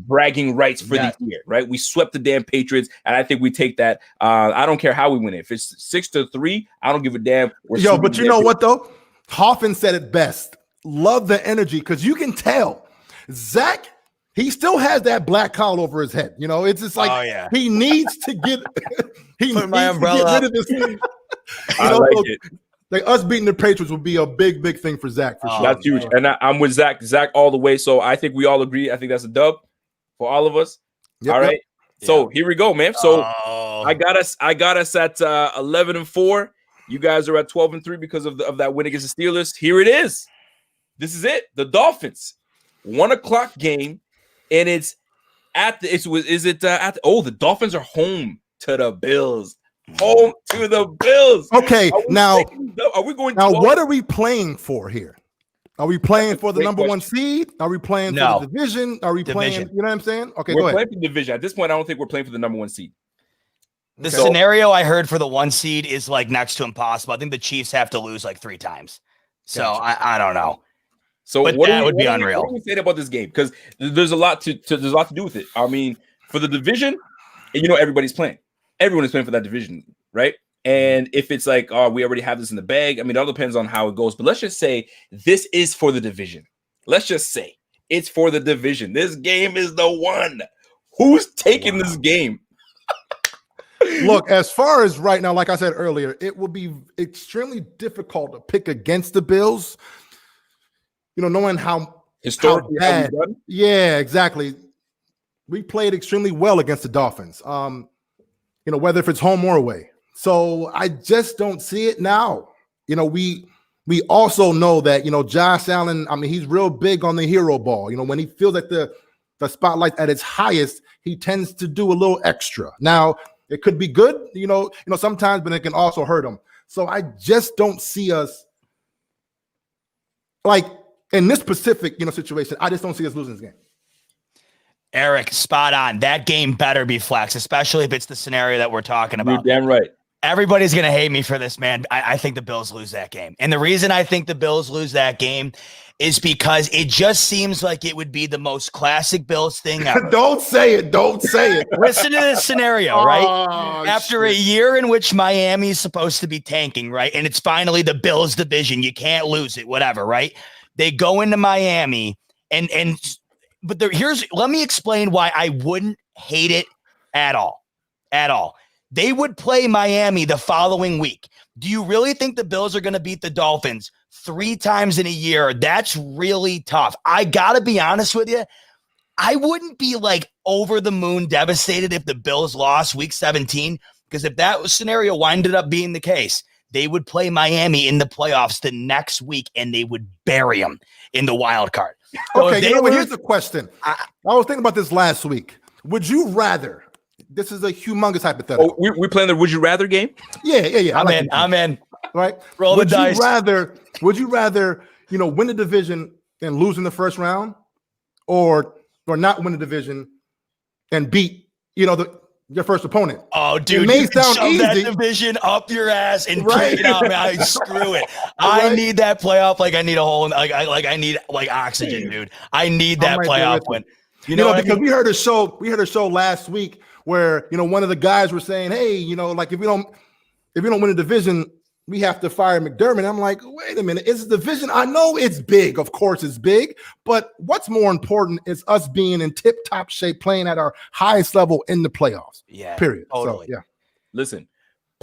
bragging rights for the year, right? We swept the damn Patriots, and I think we take that. I don't care how we win it. If it's 6-3, I don't give a damn. But you know what, though? Hoffman said it best. Love the energy, because you can tell Zach, he still has that black cowl over his head. You know, it's just like he needs to get my umbrella. Get rid of this thing. I like it. Like us beating the Patriots would be a big, big thing for Zach for sure. That's huge, and I'm with Zach all the way. So I think we all agree. I think that's a dub for all of us. All right. So here we go, man. So I got us at 11-4. You guys are at 12-3 because of that win against the Steelers. Here it is. This is it. The Dolphins, 1:00 game, and it's at the. The Dolphins are home to the Bills. Home to the Bills. Okay, now are we going? Now, what are we playing for here? Are we playing for the number one seed? Are we playing for the division? Are we playing? You know what I'm saying? Okay, we're playing for the division. At this point, I don't think we're playing for the number one seed. The scenario I heard for the 1 seed is like next to impossible. I think the Chiefs have to lose like 3 times. So I don't know. So but that would be unreal. What are we saying about this game? Because there's a lot to do with it. I mean, for the division, everybody's playing. Everyone is playing for that division, right? And if it's like, we already have this in the bag, I mean, it all depends on how it goes. But let's just say this is for the division. Let's just say it's for the division. This game is the one. Who's taking this game? Look, as far as right now, like I said earlier, it will be extremely difficult to pick against the Bills. Knowing how historically bad. Yeah, exactly. We played extremely well against the Dolphins. Whether if it's home or away. So I just don't see it now. We also know that, Josh Allen, I mean, he's real big on the hero ball. When he feels like the spotlight at its highest, he tends to do a little extra. Now, it could be good, sometimes, but it can also hurt him. So I just don't see us like in this specific, situation. I just don't see us losing this game. Eric, spot on. That game better be flex, especially if it's the scenario that we're talking about. You're damn right. Everybody's going to hate me for this, man. I think the Bills lose that game. And the reason I think the Bills lose that game is because it just seems like it would be the most classic Bills thing ever. Don't say it. Don't say it. Listen to this scenario, right? After a year in which Miami is supposed to be tanking, right? And it's finally the Bills division. You can't lose it, whatever, right? They go into Miami but let me explain why I wouldn't hate it at all. At all. They would play Miami the following week. Do you really think the Bills are going to beat the Dolphins 3 times in a year? That's really tough. I got to be honest with you. I wouldn't be like over the moon devastated if the Bills lost week 17, because if that scenario winded up being the case, they would play Miami in the playoffs the next week and they would bury them in the wild card. So okay, here's the question. I was thinking about this last week. Would you rather? This is a humongous hypothetical. Oh, we playing the Would You Rather game? Yeah. I'm in. Right? Roll the dice. Would you rather, win the division and lose in the first round, or not win the division and beat, your first opponent? Oh, dude, it may you can sound shove easy. that division up your ass and Right. kick it out, man. Screw it. Right. I need that playoff like I need a hole. I need oxygen, dude. I need that playoff win. Because we heard a show last week where one of the guys were saying, hey, like if we don't win a division, we have to fire McDermott. I'm like, wait a minute, it's a division. I know it's big, of course it's big, but what's more important is us being in tip-top shape, playing at our highest level in the playoffs. Yeah, period. Totally. So, yeah. Listen,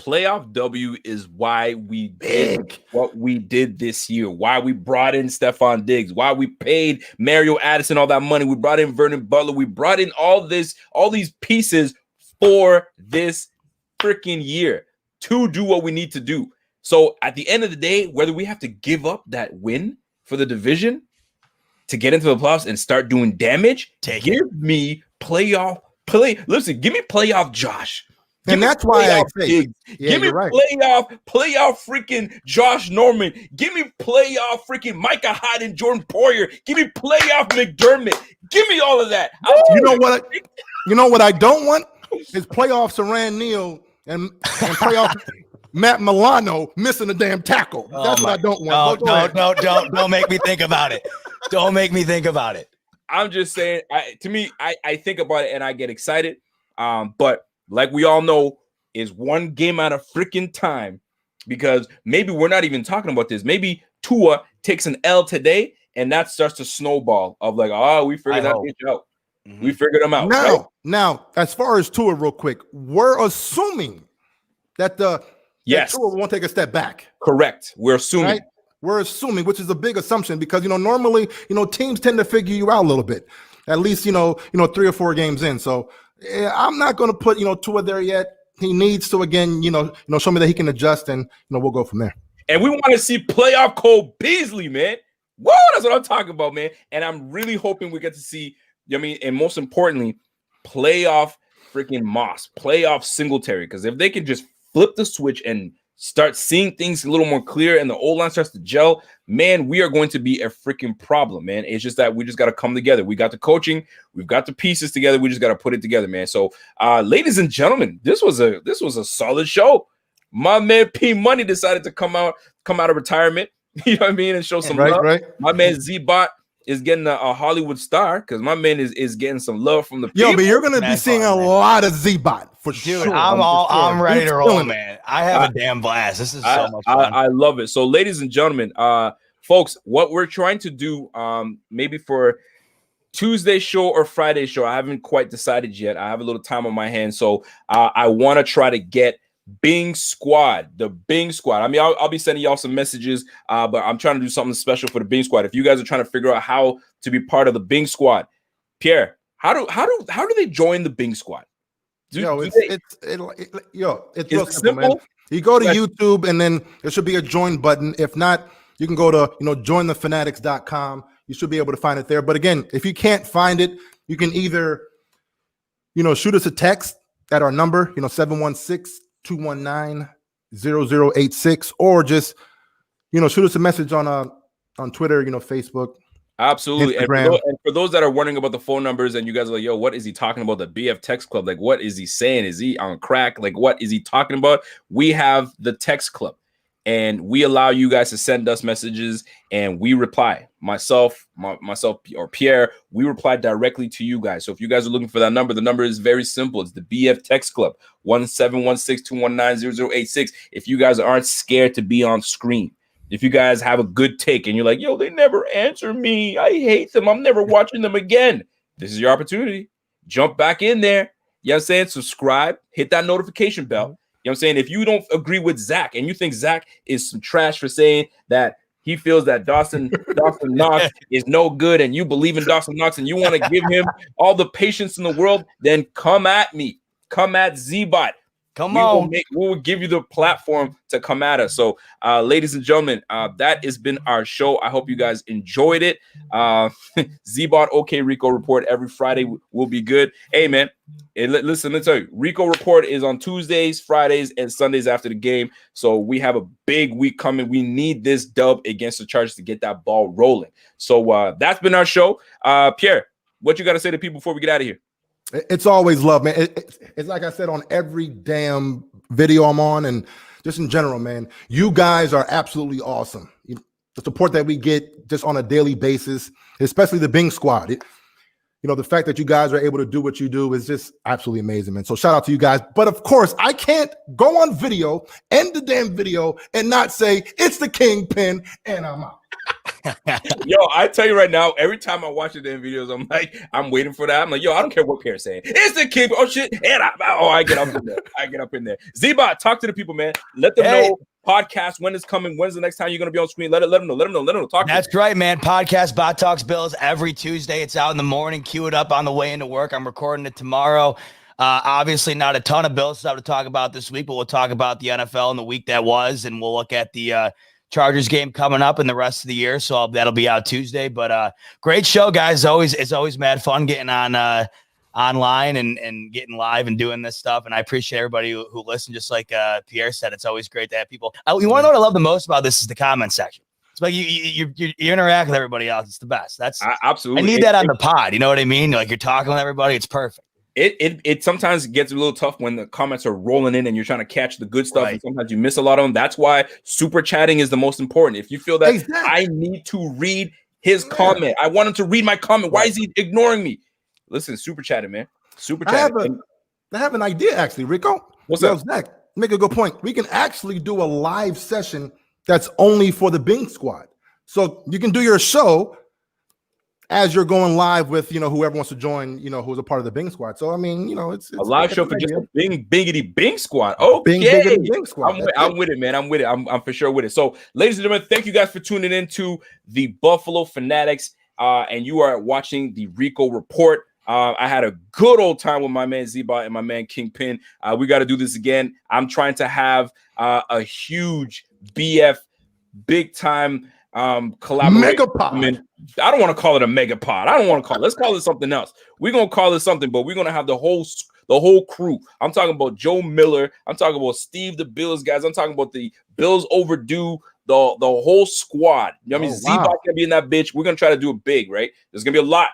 playoff W is why we did what we did this year, why we brought in Stephon Diggs, why we paid Mario Addison all that money, we brought in Vernon Butler, we brought in all these pieces for this freaking year to do what we need to do. So at the end of the day, whether we have to give up that win for the division to get into the playoffs and start doing damage, give me playoff Josh. And that's why I say, give me playoff freaking Josh Norman. Give me playoff freaking Micah Hyde and Jordan Poyer. Give me playoff McDermott. Give me all of that. You know what I don't want is playoff Saran Neal and playoff Matt Milano missing a damn tackle. That's what I don't want. Don't make me think about it. Don't make me think about it. I'm just saying, I think about it and I get excited. But like we all know, is one game at a freaking time, because maybe we're not even talking about this. Maybe Tua takes an L today and that starts to snowball of like, we figured that bitch out. Mm-hmm. We figured them out. Now, as far as Tua, real quick, we're assuming that Tua won't take a step back. Correct. We're assuming. Right? We're assuming, which is a big assumption, because normally teams tend to figure you out a little bit, at least 3 or 4 games in. So I'm not going to put Tua there yet. He needs to again show me that he can adjust, and we'll go from there. And we want to see playoff Cole Beasley, man. Whoa, that's what I'm talking about, man. And I'm really hoping we get to see. And most importantly, playoff freaking Moss, playoff Singletary, because if they can just flip the switch and start seeing things a little more clear and the old line starts to gel, man, we are going to be a freaking problem, man. It's just that we just got to come together. We got the coaching, we've got the pieces together. We just got to put it together, man. So, ladies and gentlemen, this was a solid show. My man P Money decided to come out of retirement, you know what I mean, and show some love. Right. My man Z-Bot is getting a Hollywood star, because my man is getting some love from the people. But you're gonna be seeing a lot of Z-Bot for sure. Dude, I'm ready to roll, man. I have a damn blast. This is so much fun. I love it. So, ladies and gentlemen, folks, what we're trying to do, maybe for Tuesday show or Friday show, I haven't quite decided yet. I have a little time on my hands, so I want to try to get Bing Squad, the Bing Squad. I mean, I'll be sending y'all some messages, but I'm trying to do something special for the Bing Squad. If you guys are trying to figure out how to be part of the Bing Squad, Pierre, how do they join the Bing Squad? It's real simple, man. You go to YouTube and then there should be a join button. If not, you can go to jointhefanatics.com. You should be able to find it there. But again, if you can't find it, you can either shoot us a text at our number, 716-219-0086, or just shoot us a message on Twitter, Facebook. Absolutely. And for those that are wondering about the phone numbers and you guys are like, yo, what is he talking about? The BF Text Club? Like, what is he saying? Is he on crack? Like, what is he talking about? We have the Text Club, and we allow you guys to send us messages, and we reply. Myself or Pierre, we reply directly to you guys. So if you guys are looking for that number, the number is very simple. It's the BF Text Club, 1-716-219-0086. If you guys aren't scared to be on screen, if you guys have a good take and you're like, yo, they never answer me, I hate them, I'm never watching them again, this is your opportunity. Jump back in there. You know what I'm saying? Subscribe, hit that notification bell. You know what I'm saying? If you don't agree with Zach and you think Zach is some trash for saying that he feels that Dawson Knox is no good, and you believe in Dawson Knox and you want to give him all the patience in the world, then come at me. Come at Z-Bot. Come on. We will give you the platform to come at us. So, ladies and gentlemen, that has been our show. I hope you guys enjoyed it. Z-Bot, OK Rico Report every Friday will be good. Hey, man, listen, let's tell you, Rico Report is on Tuesdays, Fridays, and Sundays after the game. So we have a big week coming. We need this dub against the Chargers to get that ball rolling. So that's been our show. Pierre, what you got to say to people before we get out of here? It's always love, man. It's like I said on every damn video I'm on, and just in general, man. You guys are absolutely awesome. The support that we get just on a daily basis, especially the Bing Squad. The fact that you guys are able to do what you do is just absolutely amazing, man. So shout out to you guys. But of course, I can't go on video, end the damn video, and not say it's the Kingpin, and I'm out. Yo, I tell you right now, every time I watch the damn videos, I'm waiting for that. I'm like, yo, I don't care what Pierre's saying. It's the King. Oh shit! And I get up in there. Z-Bot, talk to the people, man. Let them know podcast when it's coming. When's the next time you're gonna be on screen? Let them know. Talk. That's right, man. Podcast Bot Talks Bills every Tuesday. It's out in the morning. Cue it up on the way into work. I'm recording it tomorrow. Obviously, not a ton of Bills stuff to talk about this week, but we'll talk about the NFL and the week that was, and we'll look at the Chargers game coming up in the rest of the year. So that'll be out Tuesday. But great show, guys. It's always mad fun getting on online and getting live and doing this stuff. And I appreciate everybody who listened. Just like Pierre said, it's always great to have people. You want to know what I love the most about this is the comment section. It's like you interact with everybody else. It's the best. That's absolutely. I need that on the pod. You know what I mean? Like you're talking with everybody. It's perfect. It sometimes gets a little tough when the comments are rolling in and you're trying to catch the good stuff, right. And sometimes you miss a lot of them. That's why super chatting is the most important. If you feel that exactly. I need to read his comment, I want him to read my comment. Why is he ignoring me? Listen, super chatting, man. Super chatting. I have an idea, actually, Rico. What's up? Zach, make a good point. We can actually do a live session that's only for the Bing Squad. So you can do your show as you're going live with, whoever wants to join, who's a part of the Bing Squad. So, I mean, it's a live show for just a biggity Bing Squad. Okay. Bing Squad. I'm with it, man. I'm with it. I'm for sure with it. So, ladies and gentlemen, thank you guys for tuning in to the Buffalo Fanatics. And you are watching the Rico Report. I had a good old time with my man Z-Bot and my man Kingpin. We got to do this again. I'm trying to have a huge BF, big time collaboration. Megapod. I don't want to call it a megapod. Let's call it something else. We're gonna call it something, but we're gonna have the whole crew. I'm talking about Joe Miller. I'm talking about Steve, the Bills guys. I'm talking about the Bills overdue, the whole squad. You know what I mean? Z-Bot gonna be in that bitch. We're gonna try to do it big, right? There's gonna be a lot.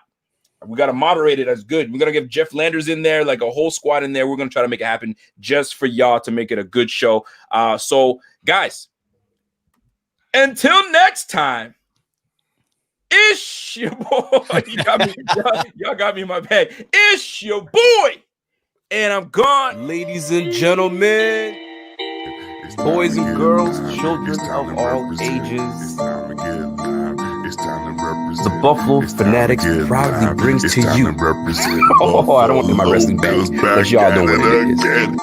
We got to moderate it as good. We're going to get Jeff Landers in there, like a whole squad in there. We're going to try to make it happen just for y'all to make it a good show. So, guys, until next time, it's your boy. Y'all got me in my bag. It's your boy. And I'm gone. Ladies and gentlemen, boys and girls, children of all ages, the Buffalo Fanatics proudly brings to you. I don't want to get my wrestling bag, but y'all know what it is.